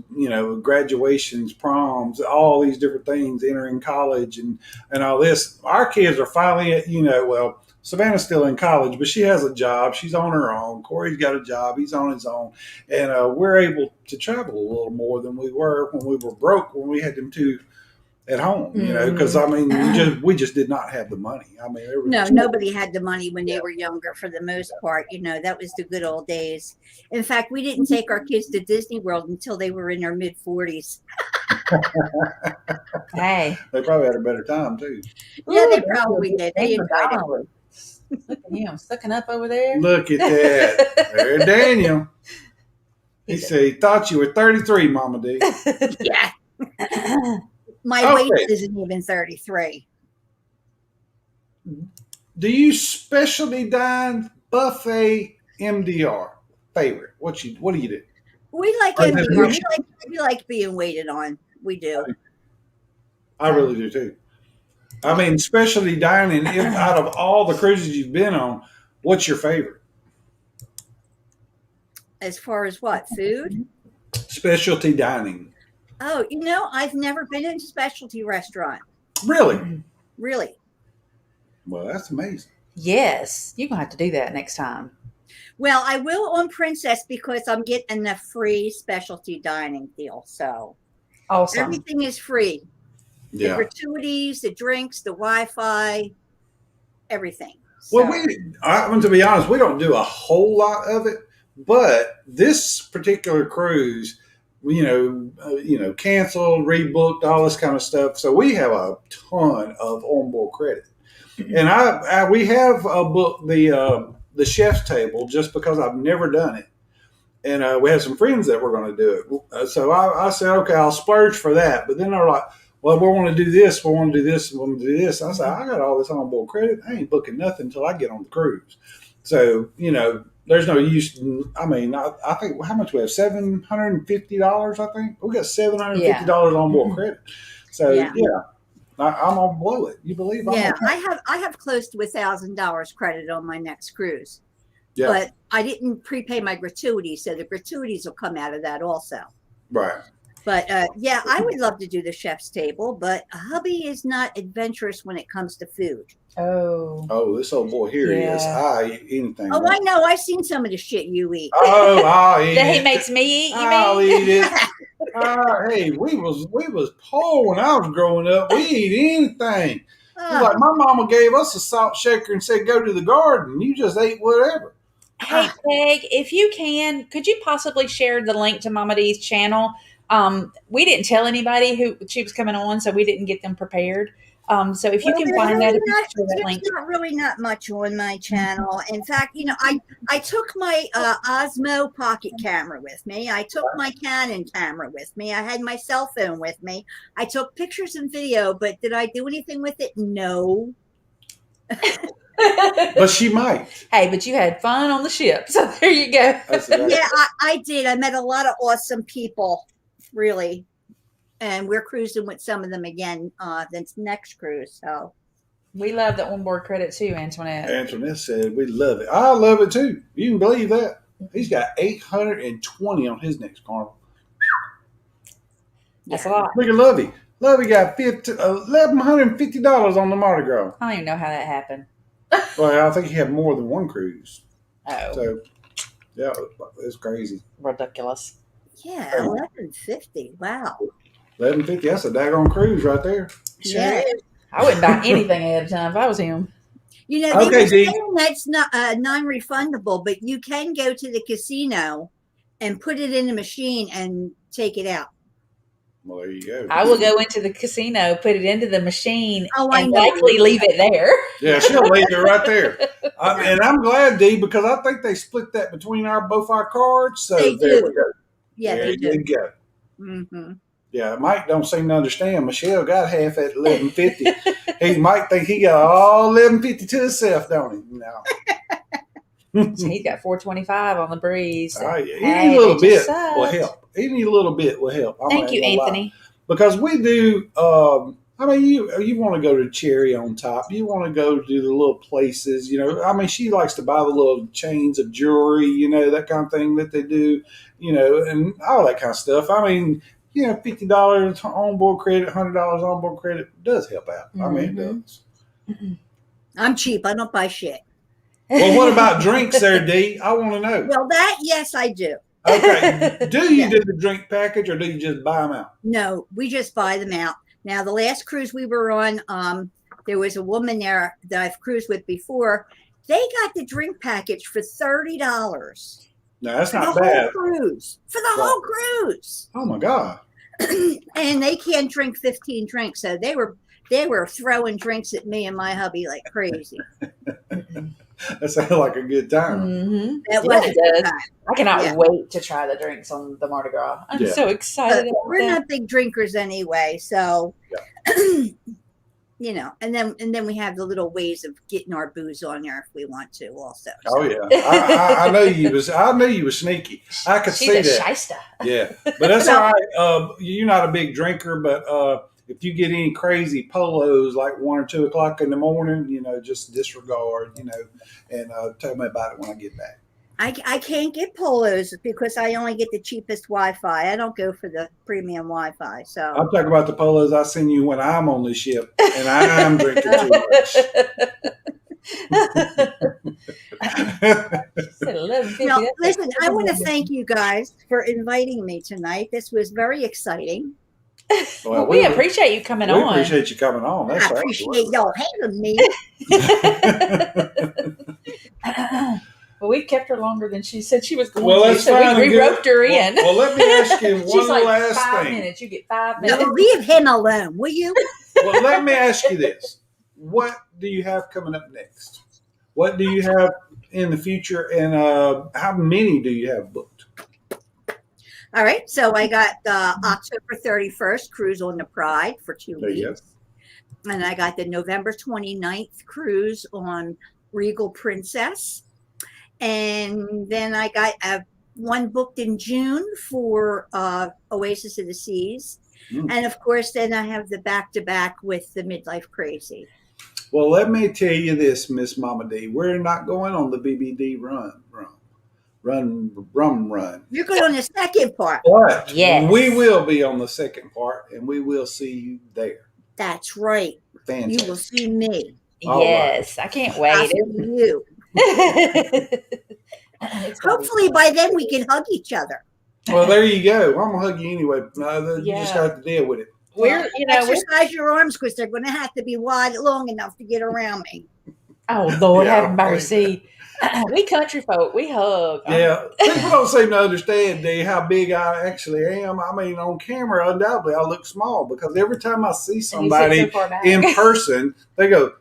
graduations, proms, all these different things, entering college and all this. Our kids are finally, Savannah's still in college, but she has a job. She's on her own. Corey's got a job. He's on his own. And we're able to travel a little more than we were when we were broke, when we had them 2 at home, because we just did not have the money. I mean, nobody had the money when they were younger, for the most part. That was the good old days. In fact, we didn't take our kids to Disney World until they were in their mid-40s. Hey, they probably had a better time too. Yeah, they probably did. They enjoyed it. Look at him sucking up over there. Look at that. There's Daniel. He said he thought you were 33, Mama D. Yeah. My weight isn't even 33. Do you specialty dine, buffet, MDR? Favorite? What do you do? We like MDR. We like being waited on. We do. I really do too. I mean, specialty dining, out of all the cruises you've been on, what's your favorite? As far as what? Food? Specialty dining. Oh, I've never been in a specialty restaurant. Really? Really? Well, that's amazing. Yes. You're going to have to do that next time. Well, I will on Princess because I'm getting a free specialty dining deal. So awesome. Everything is free. Yeah. The gratuities, the drinks, the Wi-Fi, everything. Well, to be honest, we don't do a whole lot of it, but this particular cruise, canceled, rebooked, all this kind of stuff. So we have a ton of onboard credit, and we have booked the chef's table just because I've never done it, and we have some friends that were going to do it. So I said, okay, I'll splurge for that. But then they're like, well, we want to do this, we want to do this, we want to do this. I said, I got all this onboard credit. I ain't booking nothing until I get on the cruise. So, there's no use. I mean, I think how much we have $750. I think we got $750 on board credit. So yeah, I'm gonna blow it. You believe? Yeah, I have close to $1,000 credit on my next cruise. Yeah. But I didn't prepay my gratuities, so the gratuities will come out of that also. Right. But yeah, I would love to do the chef's table, but hubby is not adventurous when it comes to food. Oh, this old boy here is. I eat anything. Oh, I know. I've seen some of the shit you eat. Oh, I'll eat That it. he makes me eat. You I'll mean? eat it. Hey, we was poor when I was growing up. We eat anything. It's like my mama gave us a salt shaker and said, "Go to the garden." You just ate whatever. Hey, Peg, if you can, could you possibly share the link to Mama D's channel? We didn't tell anybody who she was coming on, so we didn't get them prepared. So if you can find that, there's not much on my channel. In fact, you know, I took my Osmo pocket camera with me. I took my Canon camera with me. I had my cell phone with me. I took pictures and video, but did I do anything with it? No. But she might. Hey, but you had fun on the ship, so there you go. Yeah, I did. I met a lot of awesome people, really. And we're cruising with some of them again this next cruise. So we love the onboard credit too, Antoinette. Antoinette said we love it. I love it too. You can believe that. He's got 820 on his next Carnival. That's a lot. Look at Lovey. Lovey got $1,150 on the Mardi Gras. I don't even know how that happened. Well, I think he had more than one cruise. Oh. So, yeah, it's crazy. Ridiculous. Yeah, 1150. Wow. 1150. That's a daggone cruise right there. Yeah. I wouldn't buy anything ahead of time if I was him. You know, they were saying that's not non-refundable, but you can go to the casino and put it in the machine and take it out. Well, there you go. I will go into the casino, put it into the machine, I and know. likely leave it there. Yeah, she'll leave it right there. And I'm glad, Dee, because I think they split that between both our cards. So They there do. we go. Yeah, there they do. you go. Mm-hmm. Yeah, Mike don't seem to understand. Michelle got half at 1150. He might think he got all 1150 to himself, don't he? No. So he's got 425 on the breeze. Oh, yeah. Any little bit will help. Any little bit will help. Thank you, Anthony. Because we do. I mean, you want to go to Cherry on Top. You want to go to the little places. You know, I mean, she likes to buy the little chains of jewelry. You know, that kind of thing that they do. You know, and all that kind of stuff. I mean, you know, $50 onboard credit, $100 onboard credit does help out. I mean, it does. I'm cheap. I don't buy shit. Well, what about drinks there, Dee? I want to know. Well, that, yes, I do. Okay. Do you do the drink package or do you just buy them out? No, we just buy them out. Now, the last cruise we were on, there was a woman there that I've cruised with before. They got the drink package for $30. No, that's not for the bad. Whole cruise. For the whole cruise. Oh, my God. And they can't drink 15 drinks. So they were throwing drinks at me and my hubby like crazy. That sounds like a good time. Mm-hmm. That was it a good does. time. I cannot Yeah. wait to try the drinks on the Mardi Gras. I'm so excited. But we're not big drinkers anyway, so you know. And then we have the little ways of getting our booze on there if we want to, also. So. Oh yeah, I know you was. I knew you was sneaky. I could She's see a that. shyster. Yeah, but that's all right. You're not a big drinker, but if you get any crazy polos like 1 or 2 o'clock in the morning, you know, just disregard, you know, and tell me about it when I get back. I can't get polos because I only get the cheapest Wi-Fi. I don't go for the premium Wi-Fi. So I'm talking about the polos I send you when I'm on the ship and I'm drinking too much. No, listen, I want to thank you guys for inviting me tonight. This was very exciting. Well, we appreciate you coming on. We appreciate you coming on. That's I appreciate y'all having me. Well, we kept her longer than she said she was going Well, to, that's so fine. we roped her in. Well, let me ask you She's one like, last 5 thing. minutes. You get 5 No, minutes. leave him alone, will you? Well, let me ask you this. What do you have coming up next? What do you have in the future, and how many do you have booked? All right, so I got October 31st cruise on the Pride for 2 There you weeks. And I got the November 29th cruise on Regal Princess. And then I got one booked in June for Oasis of the Seas. And of course, then I have the back-to-back with the Midlife Crazy. Well, let me tell you this, Miss Mama D. We're not going on the BBD run. You're going on the second part. But Yes. we will be on the second part, and we will see you there. That's right. Fantastic. You will see me. Yes, I can't I'll wait. see you. Hopefully by then we can hug each other. Well, there you go. I'm gonna hug you anyway. You just got to deal with it. We're exercise your arms because they're going to have to be wide long enough to get around me. Oh Lord, have mercy. We country folk, we hug. Yeah, people don't seem to understand, D, how big I actually am. I mean, on camera, undoubtedly, I look small because every time I see somebody in person, they go,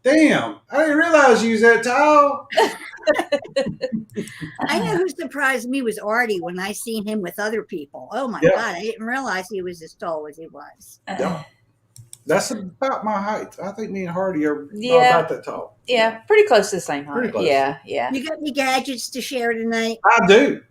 "Damn, I didn't realize you was that tall." I know who surprised me was Artie when I seen him with other people. Oh my God, I didn't realize he was as tall as he was. Yeah. That's about my height. I think me and Hardy are about that tall. Yeah, pretty close to the same height. Pretty close. Yeah. You got any gadgets to share tonight? I do.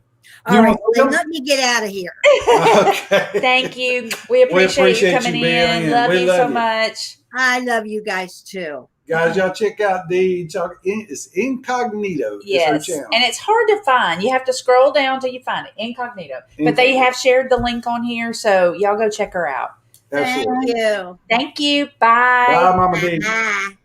All right, then let me get out of here. Okay. Thank you. We appreciate you coming in. Love you so much. I love you guys too. Guys, y'all check out it's Incognito. Yes, channel. and it's hard to find. You have to scroll down till you find it. Incognito. But they have shared the link on here, so y'all go check her out. Absolutely. Thank you. Thank you. Bye. Bye, Mama D. Bye.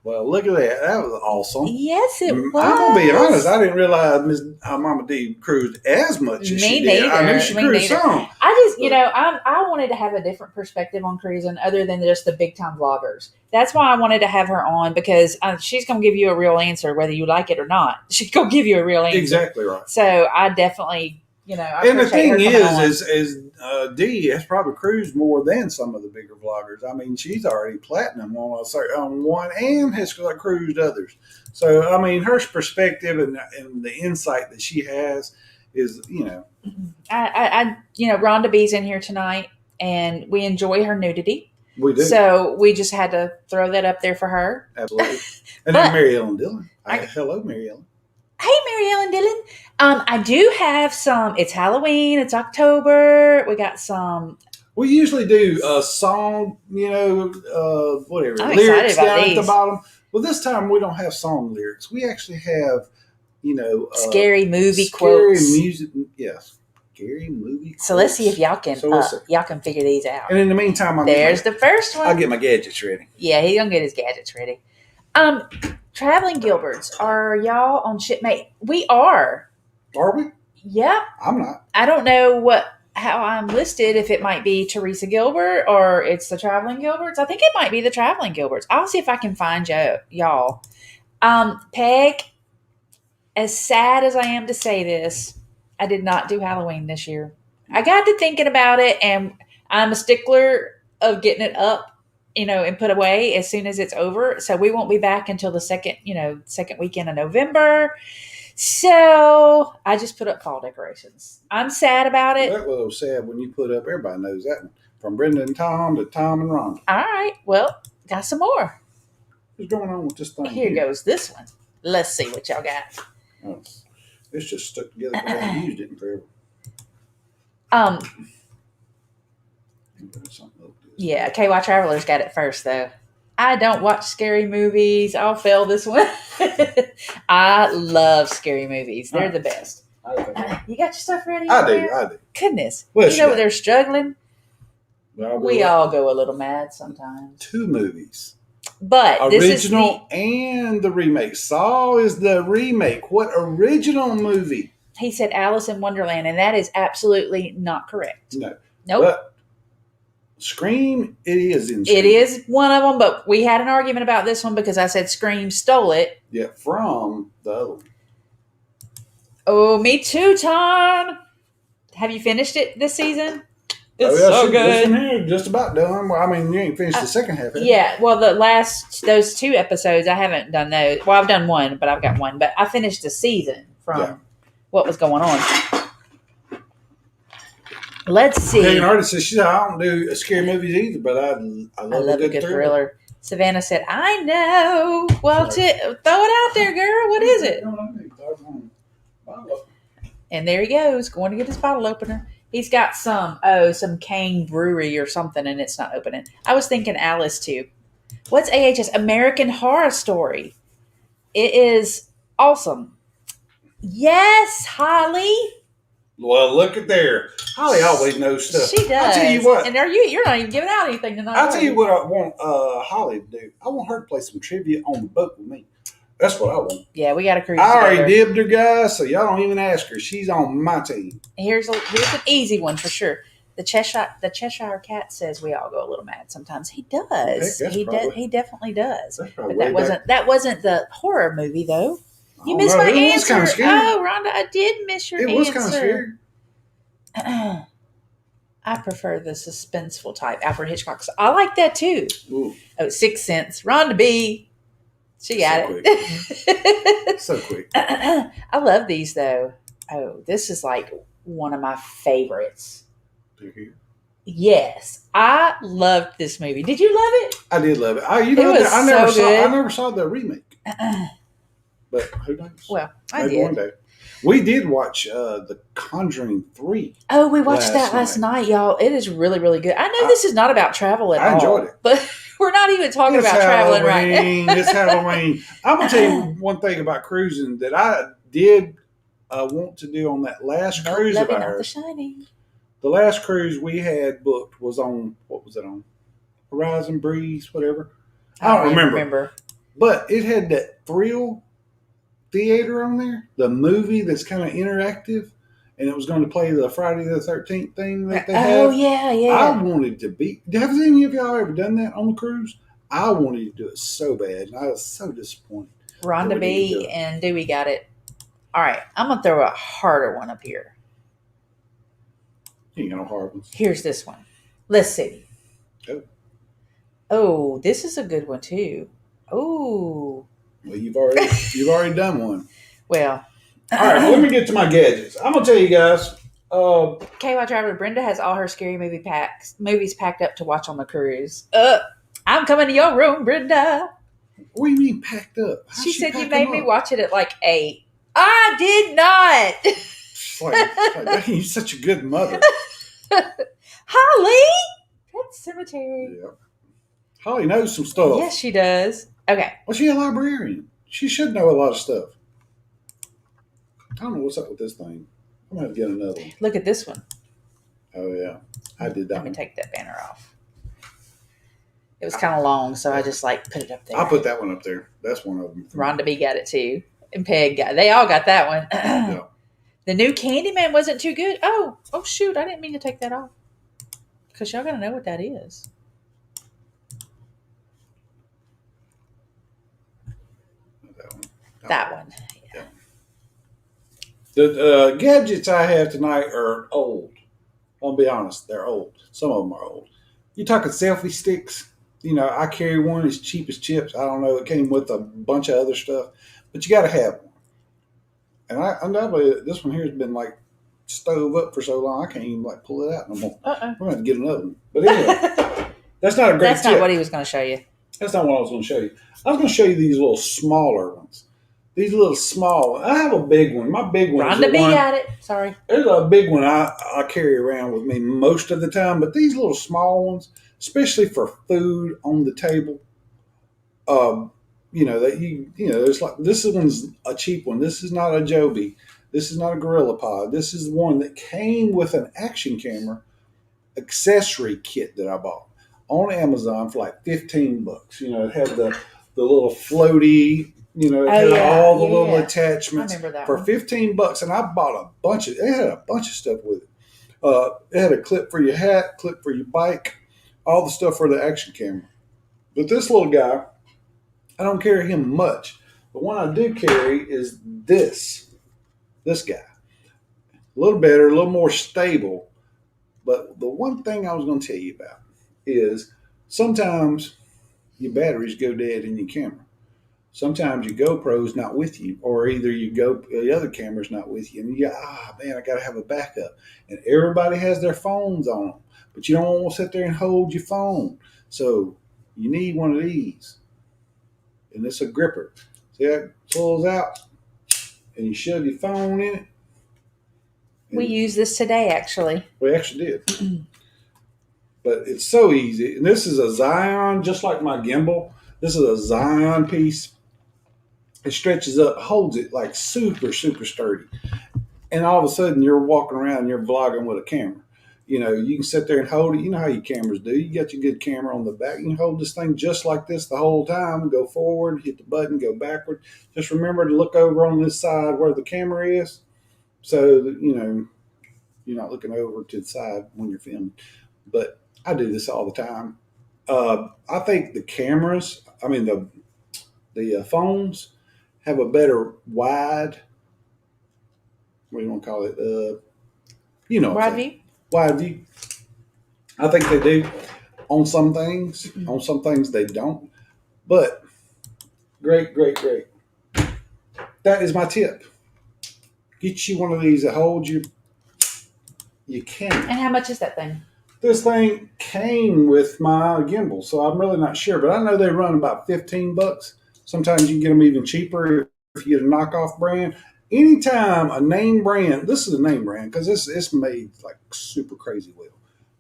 Well, look at that. That was awesome. Yes, it was. I'm going to be honest. I didn't realize Miss Mama D cruised as much as she did. I knew she cruised some. I just, I wanted to have a different perspective on cruising other than just the big time vloggers. That's why I wanted to have her on because she's going to give you a real answer, whether you like it or not. She's going to give you a real answer. Exactly right. So I definitely, I and the thing is D has probably cruised more than some of the bigger vloggers. I mean, she's already platinum on one and has cruised others. So, I mean, her perspective and the insight that she has is, Rhonda B's in here tonight and we enjoy her nudity. We do. So we just had to throw that up there for her. Absolutely. And then Mary Ellen Dillon. Hello, Mary Ellen. Hey, Mary Ellen Dillon. I do have some. It's Halloween. It's October. We got some. We usually do a song, whatever. I'm lyrics excited about down these. at the bottom. Well, this time we don't have song lyrics. We actually have, scary movie scary quotes. music. Yes, scary movie quotes. So let's see if y'all can So y'all can figure these out. And in the meantime, There's the first one. I'll get my gadgets ready. Yeah, he's gonna get his gadgets ready. Traveling Gilberts, are y'all on Shipmate? We are. Are we? Yeah. I'm not. I don't know how I'm listed, if it might be Teresa Gilbert or it's the Traveling Gilberts. I think it might be the Traveling Gilberts. I'll see if I can find y'all. Peg, as sad as I am to say this, I did not do Halloween this year. I got to thinking about it, and I'm a stickler of getting it up, and put away as soon as it's over. So we won't be back until the second weekend of November. So I just put up fall decorations. I'm sad about it. That was sad when you put up. Everybody knows that one. From Brenda and Tom to Tom and Rhonda. All right. Well, got some more. What's going on with this thing? Here goes this one. Let's see what y'all got. Oh, it's just stuck together because I haven't used it in forever. Yeah, KY Traveler's got it first, though. I don't watch scary movies. I'll fail this one. I love scary movies. They're the best. You got your stuff ready? I do. Goodness. Well, they're struggling. We all go a little mad sometimes. 2 movies. But original and the remake. Saw is the remake. What original movie? He said Alice in Wonderland, and that is absolutely not correct. No. Nope. But Scream, it is in Scream. It is one of them, but we had an argument about this one because I said Scream stole it. Yeah, from the other one. Oh, me too, Tom. Have you finished it this season? It's so good. This one here, just about done. Well, I mean, you ain't finished the second half. Yeah, well, those 2 episodes, I haven't done those. Well, I've done one, but I've got one. But I finished the season from what was going on. Let's see. An artist says, I don't do scary movies either, but I love a good thriller. Savannah said, I know. Well, throw it out there, girl. What is it? And there he goes, going to get his bottle opener. He's got some Cane Brewery or something, and it's not opening. I was thinking Alice, too. What's AHS? American Horror Story. It is awesome. Yes, Holly. Well, look at there. Holly always knows stuff. She does. I'll tell you what. And you're not even giving out anything tonight. I'll tell you what I want Holly to do. I want her to play some trivia on the boat with me. That's what I want. Yeah, we got a cruise. I already dibbed her, guys, so y'all don't even ask her. She's on my team. Here's an easy one for sure. The Cheshire Cat says we all go a little mad sometimes. He does. He definitely does. But that wasn't the horror movie though. You missed my answer. Kind of scary. Oh, Rhonda, I did miss your answer. It was kind of scary. I prefer the suspenseful type, Alfred Hitchcock. So I like that too. Ooh. Oh, Sixth Sense. Rhonda B. She got it. So quick. I love these though. Oh, this is like one of my favorites. Yes, I loved this movie. Did you love it? I did love it. I never saw the remake. But who knows? Well, Maybe one day. We did watch The Conjuring 3. Oh, we watched that last night, y'all. It is really, really good. I know this is not about travel at all. I enjoyed it. But we're not even talking about traveling right now. It's Halloween. I'm going to tell you one thing about cruising that I did want to do on that last cruise of ours. The Shining. The last cruise we had booked was on, what was it on? Horizon Breeze, whatever. I don't remember. But it had that Thrill Theater on there, the movie that's kind of interactive, and it was going to play the Friday the 13th thing that they have. Oh, yeah. I wanted to be. Have any of y'all ever done that on the cruise? I wanted to do it so bad, and I was so disappointed. Rhonda B and Dewey got it. All right, I'm going to throw a harder one up here. You ain't got no hard ones. Here's this one. Let's see. Oh, this is a good one, too. Oh. Well, you've already done one. Well. All right, let me get to my gadgets. I'm going to tell you guys. KY Traveler Brenda has all her scary movies packed up to watch on the cruise. I'm coming to your room, Brenda. What do you mean packed up? She said you made me watch it at like 8. I did not. Like, you're such a good mother. Holly! Pet Cemetery. Yeah. Holly knows some stuff. Yes, she does. Okay. Well, she's a librarian. She should know a lot of stuff. I don't know what's up with this thing. I'm going to have to get another one. Look at this one. Oh, yeah. I did that Let me take that banner off. It was kind of long, so I just put it up there. I'll put that one up there. That's one of them. Rhonda B got it too. And Peg got it. They all got that one. Yeah. The new Candyman wasn't too good. Oh, shoot. I didn't mean to take that off. Because y'all got to know what that is. That one. Yeah. The gadgets I have tonight are old. I'll be honest. They're old. Some of them are old. You're talking selfie sticks. I carry one as cheap as chips. I don't know. It came with a bunch of other stuff. But you got to have one. And undoubtedly, this one here has been stove up for so long, I can't even pull it out no more. We're going to have to get another one. But anyway, that's not a great tip. That's not what he was going to show you. That's not what I was going to show you. I was going to show you these little smaller ones. These little small ones. I have a big one. My big one Rhonda B got it. Sorry. There's a big one I carry around with me most of the time. But these little small ones, especially for food on the table, there's this one's a cheap one. This is not a Joby. This is not a Gorilla Pod. This is one that came with an action camera accessory kit that I bought on Amazon for $15. It had the little floaty, it had all the little attachments for $15. And I bought a bunch of. It had a bunch of stuff with it. It had a clip for your hat, clip for your bike, all the stuff for the action camera. But this little guy, I don't carry him much. But one I do carry is this guy. A little better, a little more stable. But the one thing I was going to tell you about is sometimes your batteries go dead in your camera. Sometimes your GoPro's not with you, or either the other camera's not with you. And I got to have a backup. And everybody has their phones on them, but you don't want to sit there and hold your phone. So you need one of these. And it's a gripper. See how it pulls out? And you shove your phone in it. We used this today, actually. We actually did. But it's so easy. And this is a Zion, just like my gimbal. This is a Zion piece. It stretches up, holds it like super, super sturdy. And all of a sudden, you're walking around and you're vlogging with a camera. You know, you can sit there and hold it. You know how your cameras do. You got your good camera on the back. You can hold this thing just like this the whole time. Go forward, hit the button, go backward. Just remember to look over on this side where the camera is, so that, you know, you're not looking over to the side when you're filming. But I do this all the time. I think the cameras, I mean the phones, have a better wide. What do you want to call it? You know, Wide view. Wide view. I think they do on some things. On some things they don't. But great, great, great. That is my tip. Get you one of these that holds you. You can. And how much is that thing? This thing came with my gimbal, so I'm really not sure. But I know they run about $15. Sometimes you can get them even cheaper if you get a knockoff brand. Anytime a name brand, this is a name brand because it's made like super crazy well.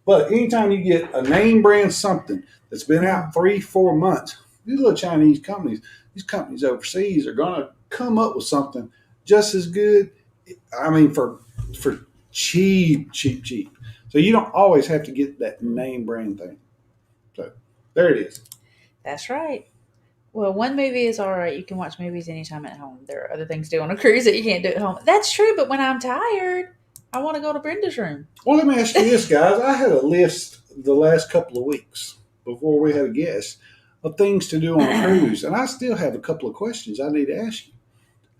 But anytime you get a name brand something that's been out 3-4 months, these little Chinese companies, these companies overseas are going to come up with something just as good. I mean, for cheap. So you don't always have to get that name brand thing. So there it is. That's right. Well, one movie is all right. You can watch movies anytime at home. There are other things to do on a cruise that you can't do at home. That's true, but when I'm tired, I want to go to Brenda's room. Well, let me ask you this, guys. I had a list the last couple of weeks before we had a guest of things to do on a cruise, and I still have a couple of questions I need to ask you.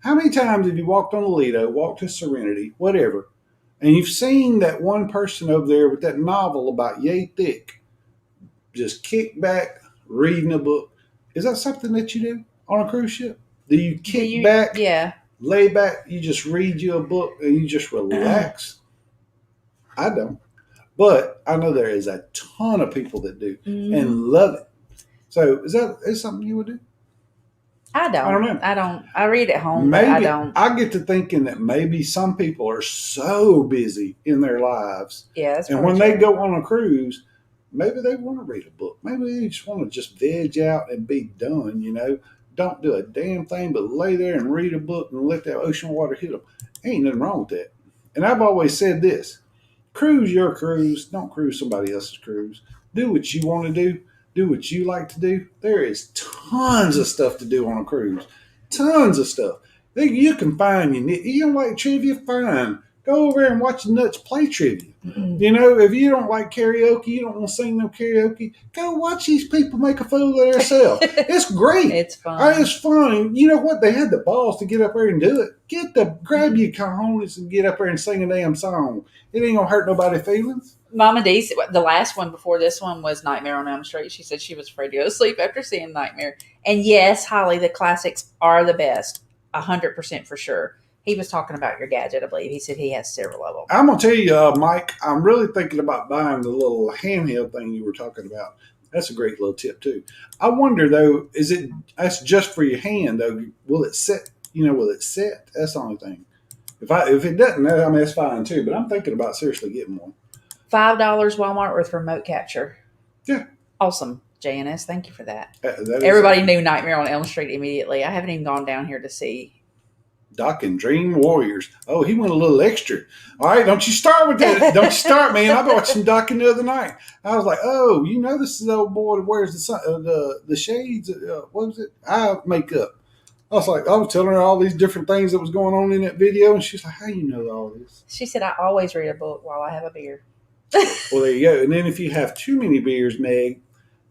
How many times have you walked on the Lido, walked to Serenity, whatever, and you've seen that one person over there with that novel about yay thick, just kick back, reading a book? Is that something that you do on a cruise ship? Do you kick back, lay back, you just read you a book and you just relax? I don't. But I know there is a ton of people that do and love it. So is something you would do? I don't. I don't know. I don't. I read at home, Maybe, but I don't. I get to thinking that maybe some people are so busy in their lives. Yeah, that's and when they go on a cruise, maybe they want to read a book. Maybe they just want to just veg out and be done, you know. Don't do a damn thing but lay there and read a book and let that ocean water hit them. Ain't nothing wrong with that. And I've always said this. Cruise your cruise. Don't cruise somebody else's cruise. Do what you want to do. Do what you like to do. There is tons of stuff to do on a cruise. Tons of stuff. You can find you don't like trivia, fine. Go over there and watch the nuts play trivia. You know, if you don't like karaoke, you don't want to sing no karaoke, go watch these people make a fool of themselves. It's great. It's fun. It's fun. You know what? They had the balls to get up there and do it. Grab your cojones and get up there and sing a damn song. It ain't gonna hurt nobody's feelings. Mama D, the last one before this one was Nightmare on Elm Street. She said she was afraid to go to sleep after seeing Nightmare. And yes, Holly, the classics are the best. 100% for sure. He was talking about your gadget, I believe. He said he has several of them. I'm going to tell you, Mike, I'm really thinking about buying the little handheld thing you were talking about. That's a great little tip, too. I wonder, though, that's just for your hand, though. Will it set? Will it set? That's the only thing. If it doesn't, I mean, that's fine, too. But I'm thinking about seriously getting one. $5 Walmart with remote capture. Yeah. Awesome. JNS, thank you for that. Everybody knew Nightmare on Elm Street immediately. I haven't even gone down here to see. Doc and Dream Warriors. Oh, he went a little extra. All right, don't you start with that. Don't you start, man. I watched some Docking the other night. I was like, oh, this is the old boy that wears the shades. What was it? Eye makeup. I was telling her all these different things that was going on in that video, and she's like, how you know all this? She said, I always read a book while I have a beer. Well, there you go. And then if you have too many beers, Meg,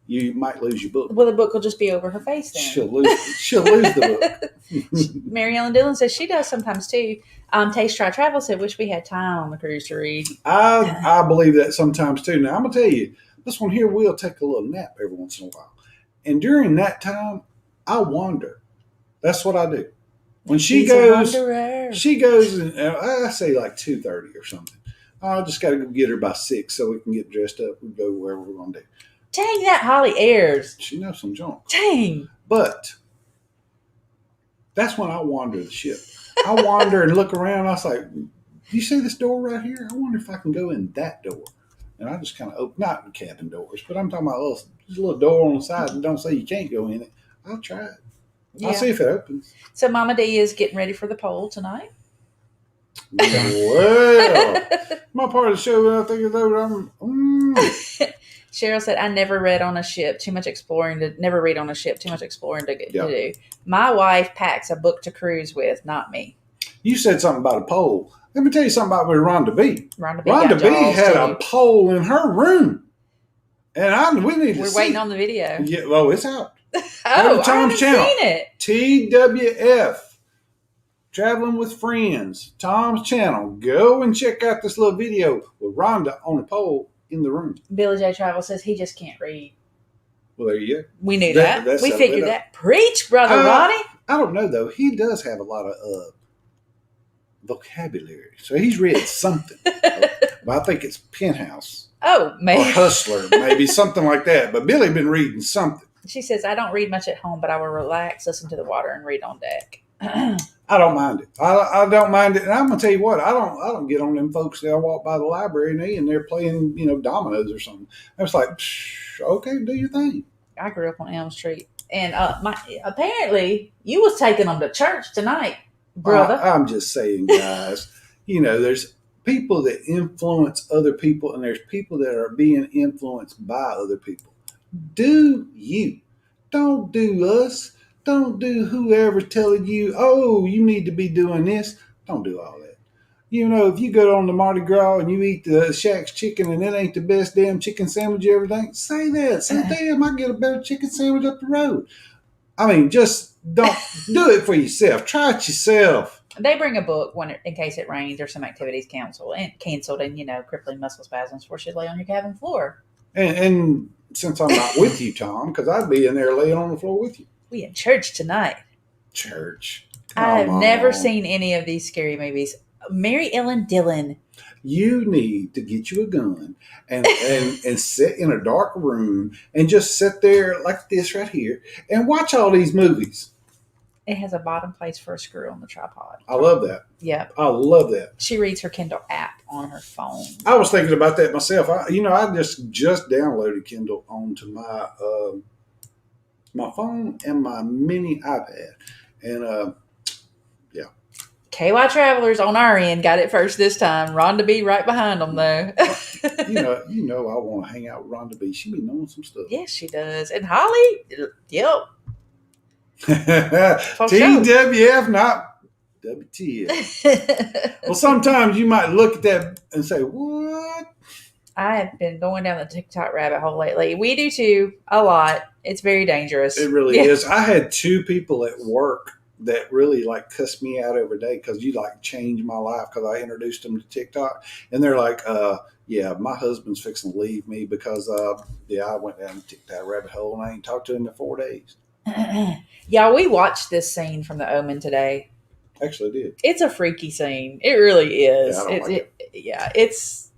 you might lose your book. Well, the book will just be over her face then. She'll lose the book. Mary Ellen Dillon says she does sometimes too. Taste Try Travel said, wish we had time on the cruise to read. I believe that sometimes too. Now, I'm going to tell you, this one here will take a little nap every once in a while. And during that time, I wander. That's what I do. When she goes, and I say like 2:30 or something. I just got to go get her by 6 so we can get dressed up and go wherever we're going to do. Dang, that Holly Ayers. She knows some junk. Dang. But that's when I wander the ship. I wander and look around. I was like, "Do you see this door right here? I wonder if I can go in that door." And I just kind of open, not the cabin doors, but I'm talking about just a little door on the side and don't say you can't go in it. I'll try it. Yeah. I'll see if it opens. So Mama D is getting ready for the poll tonight. Well, my part of the show that I think is over. Cheryl said, "I never read on a ship. Too much exploring to never read on a ship. Too much exploring to do. My wife packs a book to cruise with, not me." You said something about a pole. Let me tell you something about with Rhonda B. Rhonda B had a pole in her room, and we need to We're see. waiting on the video. Yeah, well, it's out. Oh, I Tom's haven't channel. seen it. TWF. Traveling with Friends. Tom's channel. Go and check out this little video with Rhonda on a pole in the room. Billy J. Travel says he just can't read. Well, there you go. We knew that. We figured that. Preach, Brother Ronnie. I don't know, though. He does have a lot of vocabulary. So he's read something. But I think it's Penthouse. Oh, maybe. Or Hustler. Maybe something like that. But Billy been reading something. She says, "I don't read much at home, but I will relax, listen to the water, and read on deck." I don't mind it. I don't mind it. And I'm gonna tell you what, I don't get on them folks that walk by the library and they're playing, dominoes or something. I was like, okay, do your thing. I grew up on Elm Street, and apparently you was taking them to church tonight, brother. I'm just saying, guys. There's people that influence other people, and there's people that are being influenced by other people. Do you? Don't do us. Don't do whoever's telling you, oh, you need to be doing this. Don't do all that. If you go on the Mardi Gras and you eat the Shack's chicken and it ain't the best damn chicken sandwich you ever think, say that. Say, damn, I get a better chicken sandwich up the road. I mean, just don't do it for yourself. Try it yourself. They bring a book in case it rains or some activities canceled and crippling muscle spasms force you to lay on your cabin floor. And since I'm not with you, Tom, because I'd be in there laying on the floor with you. We in church tonight. Church. I have never seen any of these scary movies. Mary Ellen Dillon. You need to get you a gun and sit in a dark room and just sit there like this right here and watch all these movies. It has a bottom place for a screw on the tripod. I love that. Yep. I love that. She reads her Kindle app on her phone. I was thinking about that myself. I just downloaded Kindle onto my my phone and my mini iPad. And yeah. KY Travelers on our end got it first this time. Rhonda B right behind them though. I want to hang out with Rhonda B. She be knowing some stuff. Yes, she does. And Holly, yep. TWF, not WTF. Well, sometimes you might look at that and say, what? I have been going down the TikTok rabbit hole lately. We do too, a lot. It's very dangerous. It really is. I had 2 people at work that really like cussed me out every day because you like changed my life because I introduced them to TikTok. And they're like, yeah, my husband's fixing to leave me because, I went down the TikTok rabbit hole and I ain't talked to him in 4 days. Yeah, we watched this scene from The Omen today. Actually did. It's a freaky scene. It really is. It's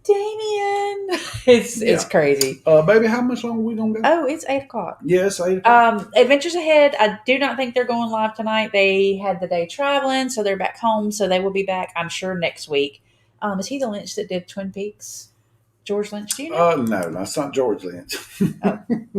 Damien. It's crazy. Baby, how much longer are we gonna go? Oh, it's 8:00. Yes, 8:00. Adventures Ahead. I do not think they're going live tonight. They had the day traveling, so they're back home. So they will be back, I'm sure, next week. Is he the Lynch that did Twin Peaks? George Lynch, do you know? No, it's not George Lynch.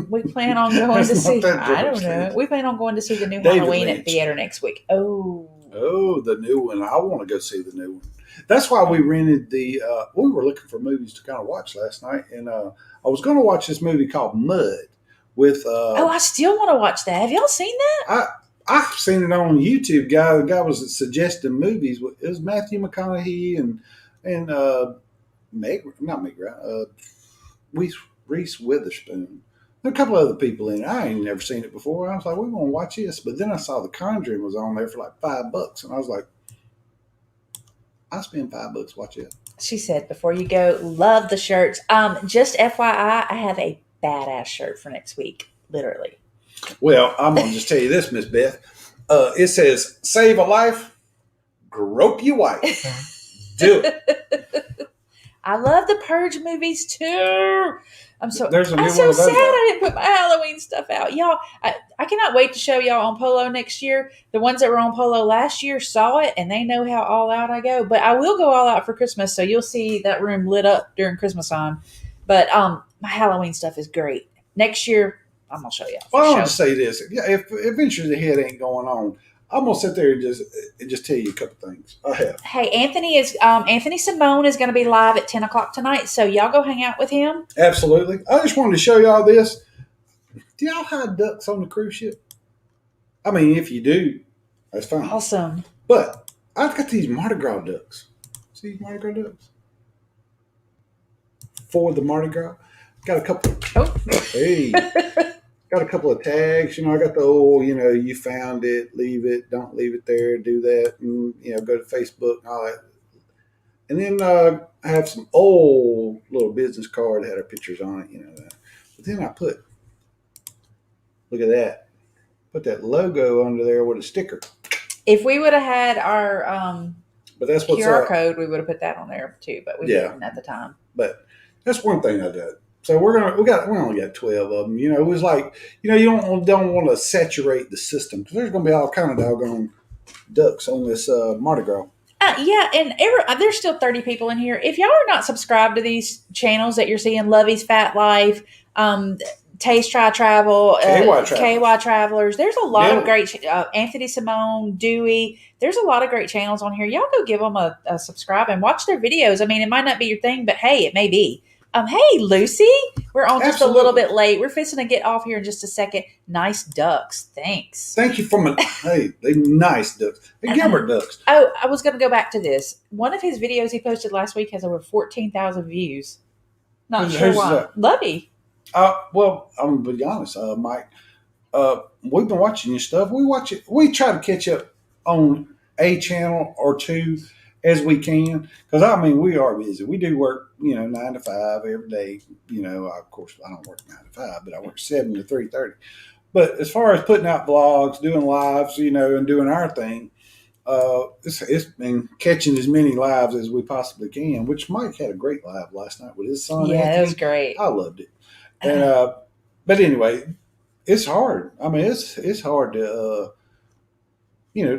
We plan on going to see. I don't know. Lynch. We plan on going to see the new David Halloween Lynch. at theater next week. Oh, the new one. I want to go see the new one. That's why we rented the. We were looking for movies to kind of watch last night, and I was going to watch this movie called Mud with. I still want to watch that. Have y'all seen that? I've seen it on YouTube. The guy was suggesting movies. It was Matthew McConaughey and Reese Witherspoon. There are a couple other people in it. I ain't never seen it before. I was like, we're going to watch this. But then I saw The Conjuring was on there for like $5. And I was like, I'll spend $5, watch it. She said, before you go, love the shirts. Just FYI, I have a badass shirt for next week. Literally. Well, I'm going to just tell you this, Miss Beth. It says, save a life, grope your wife. Do it. I love the Purge movies too. There's a new I'm one so of those sad out. I didn't put my Halloween stuff out. Y'all, I cannot wait to show y'all on Polo next year. The ones that were on Polo last year saw it and they know how all out I go. But I will go all out for Christmas, so you'll see that room lit up during Christmas time. But my Halloween stuff is great. Next year, I'm gonna show y'all. Well, I want to say this: if Adventures Ahead ain't going on, I'm gonna sit there and just tell you a couple things. I have. Hey, Anthony Simone is going to be live at 10 o'clock tonight, so y'all go hang out with him. Absolutely. I just wanted to show y'all this. Do y'all hide ducks on the cruise ship? I mean, if you do, that's fine. Awesome. But I've got these Mardi Gras ducks. See these Mardi Gras ducks? For the Mardi Gras. Got a couple. Hey. Got a couple of tags. I got the old, you found it, leave it, don't leave it there, do that, and, go to Facebook and all that. And then I have some old little business card that had our pictures on it, that. But then I look at that, put that logo under there with a sticker. If we would have had our but that's what's QR up. code, we would have put that on there too, but we didn't at the time. But that's one thing I did. So we only got 12 of them. It was like, you don't want to saturate the system because there's going to be all kind of doggone ducks on this Mardi Gras. Yeah, and there's still 30 people in here. If y'all are not subscribed to these channels that you're seeing, Lovey's Fat Life, Taste Try Travel, KY Travelers, there's a lot of great, Anthony Simone, Dewey, there's a lot of great channels on here. Y'all go give them a subscribe and watch their videos. I mean, it might not be your thing, but hey, it may be. Hey, Lucy, we're on just a little bit late. We're fixing to get off here in just a second. Nice ducks. Thanks. Thank you hey, they nice ducks. They Gilbert ducks. Oh, I was going to go back to this. One of his videos he posted last week has over 14,000 views. Not sure why. Lovey. Well, I'm going to be honest, Mike. We've been watching your stuff. We watch it. We try to catch up on a channel or two as we can, because we are busy. We do work, 9 to 5 every day. Of course, I don't work 9 to 5, but I work 7 to 3:30. But as far as putting out vlogs, doing lives, and doing our thing, it's been catching as many lives as we possibly can. Which Mike had a great live last night with his son. Yeah, Anthony. it was great. I loved it. And but anyway, it's hard. It's hard to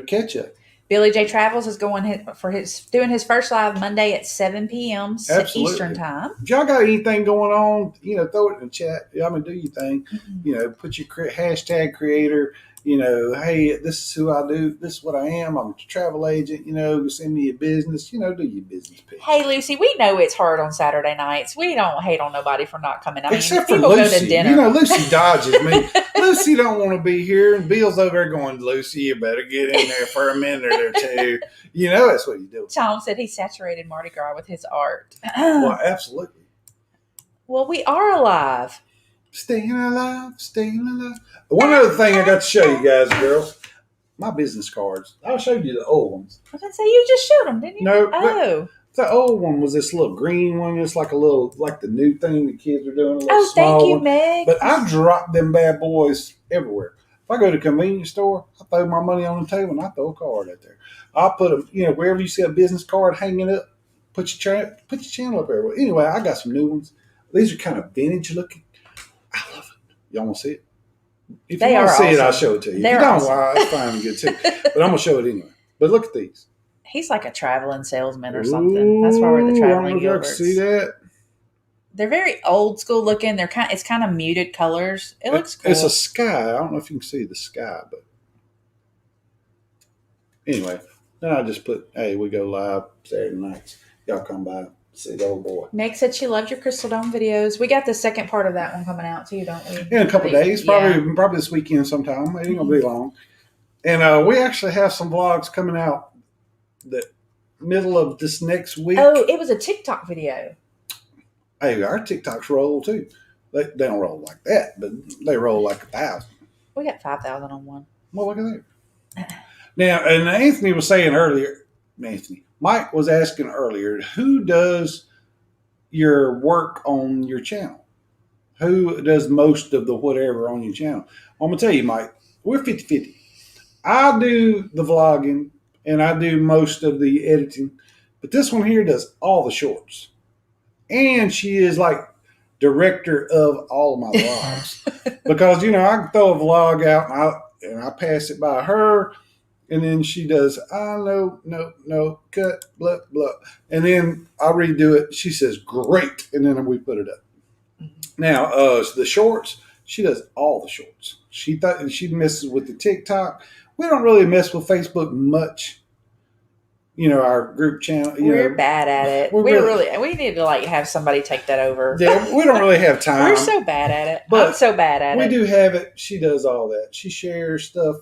catch up. Billy J Travels is doing his first live Monday at 7 p.m. Eastern time. If y'all got anything going on, throw it in the chat. Do your thing. Mm-hmm. Put your hashtag creator. Hey, this is who I do. This is what I am. I'm a travel agent. Send me your business. Do your business pitch. Hey, Lucy, we know it's hard on Saturday nights. We don't hate on nobody for not coming. Except for Lucy. Go to dinner. Lucy dodges me. Lucy don't want to be here, and Bill's over there going, Lucy, you better get in there for a minute or two. That's what you do. Tom said he saturated Mardi Gras with his art. Well, absolutely. Well, we are alive. Staying alive. One other thing I got to show you guys, girls, my business cards. I showed you the old ones. I was going to say, you just showed them, didn't you? No. Oh. The old one was this little green one. It's like the new thing the kids are doing. Thank you, Meg. But I dropped them bad boys everywhere. If I go to a convenience store, I throw my money on the table and I throw a card out there. I'll put them, wherever you see a business card hanging up, put your channel up there. Anyway, I got some new ones. These are kind of vintage looking. I love it. Y'all want to see it? If you want to see it, I'll show it to you. If you don't, it's fine and good too. But I'm going to show it anyway. But look at these. He's like a traveling salesman or something. That's why we're the traveling Gilberts. See that? They're very old school looking. It's kind of muted colors. It looks cool. It's a sky. I don't know if you can see the sky, but anyway, then I just put, hey, we go live Saturday nights. Y'all come by, see the old boy. Meg said she loved your Crystal Dome videos. We got the second part of that one coming out too, don't we? In a couple of days, probably this weekend sometime. It ain't gonna be long. And we actually have some vlogs coming out the middle of this next week. Oh, it was a TikTok video. Hey, our TikToks roll too. They don't roll like that, but they roll like 1,000. We got 5,000 on one. Well, look at that. Now, and Anthony was saying earlier, Mike was asking earlier, who does your work on your channel? Who does most of the whatever on your channel? I'm going to tell you, Mike, we're 50-50. I do the vlogging and I do most of the editing, but this one here does all the shorts. and she is like director of all of my vlogs because I can throw a vlog out and I pass it by her, and then she does no cut blah blah, and then I redo it. She says great, and then we put it up. Now the shorts, she does all the shorts. She messes with the TikTok. We don't really mess with Facebook much. Our group channel. We're bad at it. We need to have somebody take that over. Yeah, we don't really have time. We're so bad at it. But I'm so bad at it. We do have it. She does all that. She shares stuff.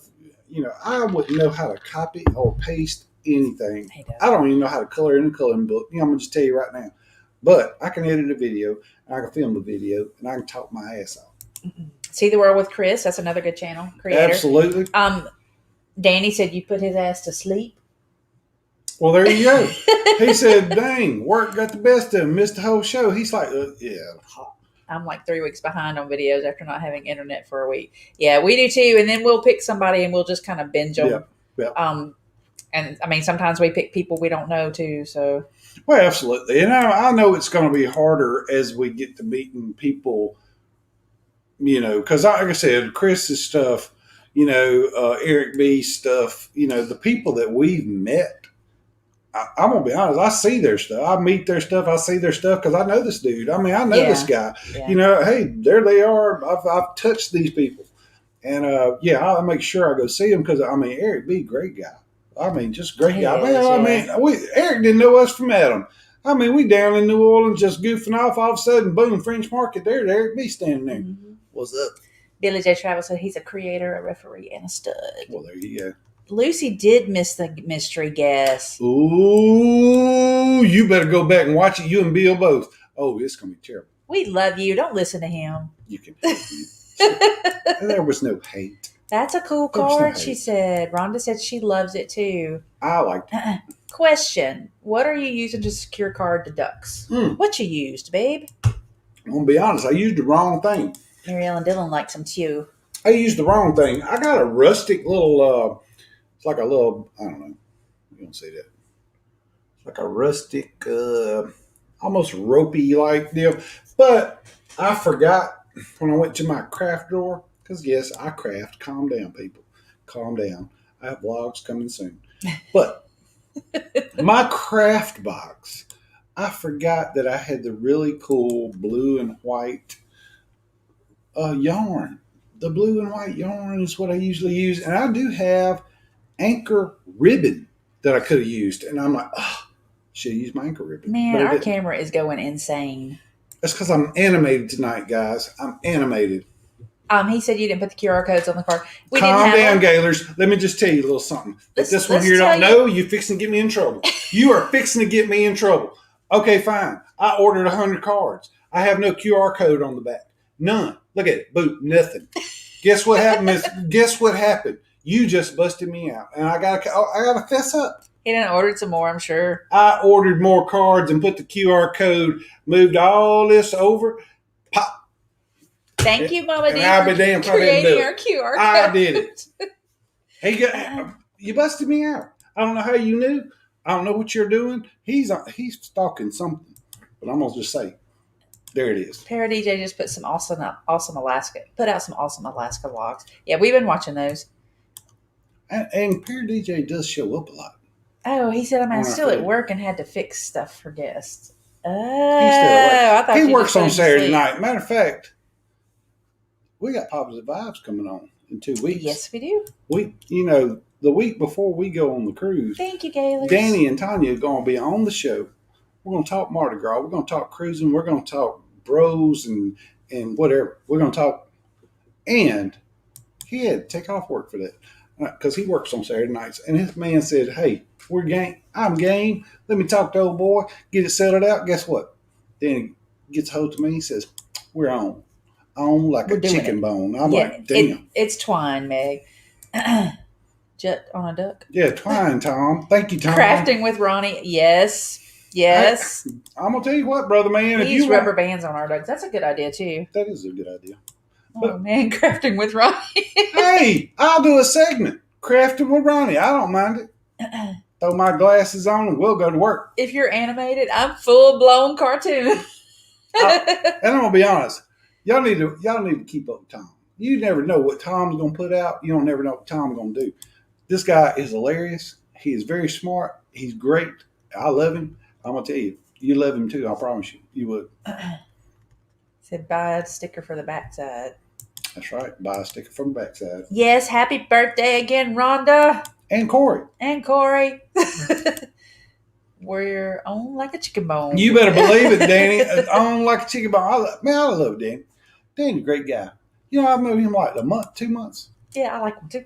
I wouldn't know how to copy or paste anything. I don't even know how to color in a coloring book. I'm gonna just tell you right now. But I can edit a video, and I can film a video, and I can talk my ass off. See the World with Chris. That's another good channel. Creator. Absolutely. Danny said you put his ass to sleep. Well, there you go. He said, dang, work got the best of him, missed the whole show. He's like, yeah. I'm like 3 weeks behind on videos after not having internet for a week. Yeah, we do too. And then we'll pick somebody and we'll just kind of binge them. Yeah. And I mean, sometimes we pick people we don't know too. So. Well, absolutely. And I know it's going to be harder as we get to meeting people, because like I said, Chris's stuff, Eric B's stuff, the people that we've met. I'm going to be honest. I see their stuff. I meet their stuff. I see their stuff because I know this dude. I mean, I know this guy. Yeah. Hey, there they are. I've touched these people. And, I'll make sure I go see them because, Eric B., great guy. Just great guy. Eric didn't know us from Adam. We down in New Orleans just goofing off. All of a sudden, boom, French Market, there's Eric B. standing there. Mm-hmm. What's up? Billy J. Travis said he's a creator, a referee, and a stud. Well, there you go. Lucy did miss the mystery guest. Ooh, you better go back and watch it. You and Bill both. Oh, it's going to be terrible. We love you. Don't listen to him. You can. There was no hate. That's a cool card, she said. Rhonda said she loves it too. I liked it. Question. What are you using to secure card deducts? What you used, babe? I'm going to be honest. I used the wrong thing. Mary Ellen Dillon likes them too. I used the wrong thing. I got a rustic little... It's like a little, I don't know. You don't say that. It's like a rustic, almost ropey like deal. But I forgot when I went to my craft drawer, because yes, I craft. Calm down, people. Calm down. I have vlogs coming soon. But my craft box, I forgot that I had the really cool blue and white yarn. The blue and white yarn is what I usually use. And I do have anchor ribbon that I could have used, and I'm like, should have used my anchor ribbon. Man, our camera is going insane. That's because I'm animated tonight, guys. I'm animated. He said you didn't put the QR codes on the card. Calm down, Gaylors. Let me just tell you a little something. If this one here don't know, you're fixing to get me in trouble. You are fixing to get me in trouble. Okay, fine. I ordered 100 cards. I have no QR code on the back. None. Look at it. Boom. Nothing. Guess what happened? Guess what happened? You just busted me out, and I got to fess up. He done ordered some more, I'm sure. I ordered more cards and put the QR code, moved all this over. Pop. Thank you, Mama D, for creating our QR code. I did it. Hey, you busted me out. I don't know how you knew. I don't know what you're doing. He's stalking something, but I'm gonna just say, there it is. Para DJ just put some awesome Alaska vlogs. Yeah, we've been watching those. And Para DJ does show up a lot. Oh, he said I'm still at work and had to fix stuff for guests. Oh, I thought he works on Saturday night. Matter of fact, we got Positive Vibes coming on in 2 weeks. Yes, we do. The week before we go on the cruise. Thank you, Gaylors. Danny and Tanya are going to be on the show. We're going to talk Mardi Gras. We're going to talk cruising. We're going to talk bros and whatever. We're going to talk. And he had to take off work for that because he works on Saturday nights. And his man said, hey, we're game. I'm game. Let me talk to old boy. Get it settled out. Guess what? Danny gets a hold to me. He says, we're on like a chicken bone. I'm like, damn. It's twine, Meg. Jet on a duck. Yeah, twine, Tom. Thank you, Tom. Crafting with Ronnie. Yes. I'm going to tell you what, brother man. We use rubber bands on our ducks. That's a good idea, too. That is a good idea. Man, crafting with Ronnie. Hey, I'll do a segment. Crafting with Ronnie. I don't mind it. throw my glasses on, and we'll go to work. If you're animated, I'm full blown cartoon. And I'm gonna be honest, y'all need to keep up with Tom. You never know what Tom's gonna put out. You don't never know what Tom's gonna do. This guy is hilarious. He is very smart. He's great. I love him. I'm gonna tell you, you love him too. I promise you, you would. Said buy a sticker for the backside. That's right. Buy a sticker from the backside. Yes, happy birthday again, Rhonda. And Corey. And Corey. We're on like a chicken bone. You better believe it, Danny. On like a chicken bone. I love Danny. Danny's a great guy. You know, I've known him like a month, 2 months. Yeah, I like him too.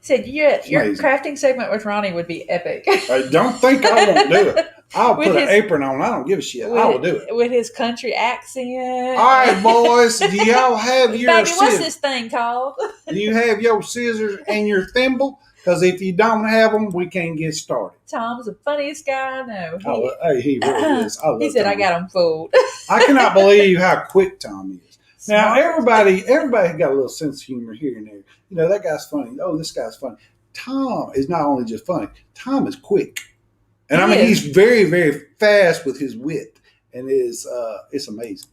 Said your crafting segment with Ronnie would be epic. I don't think I won't do it. I'll put an apron on. I don't give a shit. I will do it. With his country accent. All right, boys. Do y'all have your Baby, scissors? what's this thing called? Do you have your scissors and your thimble? Because if you don't have them, we can't get started. Tom's the funniest guy I know. He really is. I love He said, Tom. I got him fooled. I cannot believe how quick Tom is. Now, everybody got a little sense of humor here and there. You know, that guy's funny. Oh, this guy's funny. Tom is not only just funny. Tom is quick. And I mean, he's very, very fast with his wit. And it's amazing.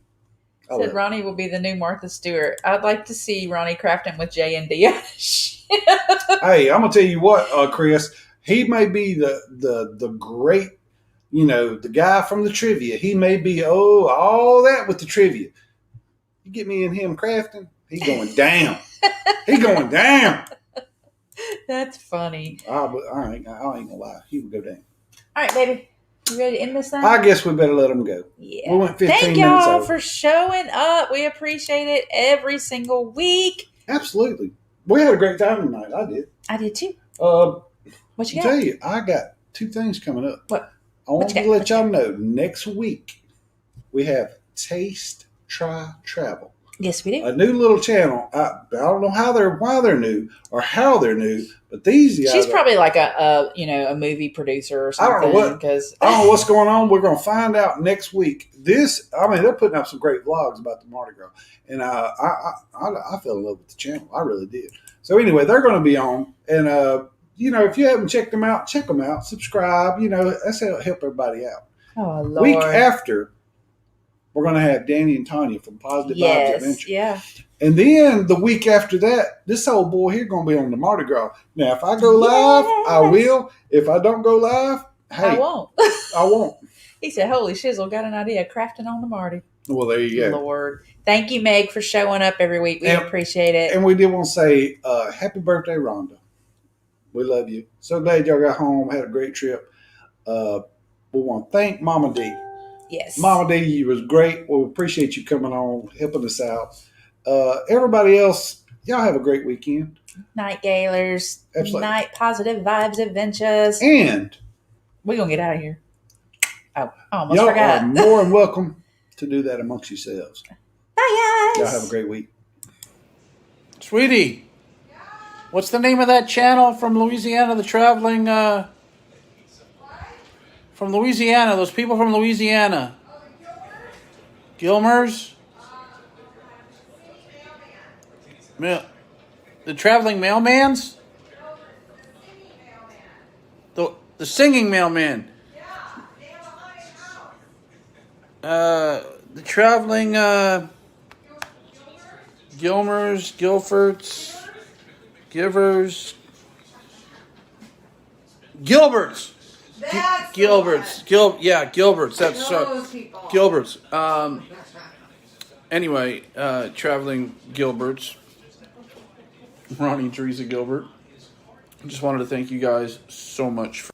Said Ronnie will be the new Martha Stewart. I'd like to see Ronnie crafting with J&D. Hey, I'm gonna tell you what, Chris. He may be the great, you know, the guy from the trivia. He may be all that with the trivia. You get me and him crafting, he's going down. He's going down. That's funny. I ain't gonna lie. He would go down. All right, baby. You ready to end this thing? I guess we better let him go. Yeah. We went 15 Thank minutes y'all over. for showing up. We appreciate it every single week. Absolutely. We had a great time tonight. I did. I did too. What you got? got? Tell you, I got 2 things coming up. What? I want to let y'all know next week we have Taste, Try, Travel. Yes, we do. A new little channel. I don't know why they're new or how they're new, but these guys. She's probably like a movie producer or something. I don't know what's going on. We're going to find out next week. They're putting up some great vlogs about the Mardi Gras, and I fell in love with the channel. I really did. So anyway, they're going to be on, and if you haven't checked them out, check them out. Subscribe. That's how help everybody out. Oh Lord. Week after, we're going to have Danny and Tanya from Positive Vibes Adventure. Yeah. And then the week after that, this old boy here going to be on the Mardi Gras. Now, if I go live, I will. If I don't go live, hey, I won't. I won't. He said, holy shizzle, got an idea. Crafting on the Marty. Well, there you go. Lord. Thank you, Meg, for showing up every week. We appreciate it. And we did want to say happy birthday, Rhonda. We love you. So glad y'all got home, had a great trip. We want to thank Mama D. Yes. Mama D, you was great. We appreciate you coming on, helping us out. Everybody else, y'all have a great weekend. Night Gaylers. Absolutely. Night Positive Vibes Adventures. And we're going to get out of here. Oh, I almost y'all forgot. are more than welcome to do that amongst yourselves. Bye, guys. Y'all have a great week. Sweetie, what's the name of that channel from Louisiana, the traveling, from Louisiana, those people from Louisiana? Gilmers? The traveling mailmans? The singing mailman. The traveling Gilmers, Gilberts, Givers, Gilberts. Gilberts. Gilberts. That's Gilberts. Anyway, traveling Gilberts. Ronnie and Teresa Gilbert. I just wanted to thank you guys so much for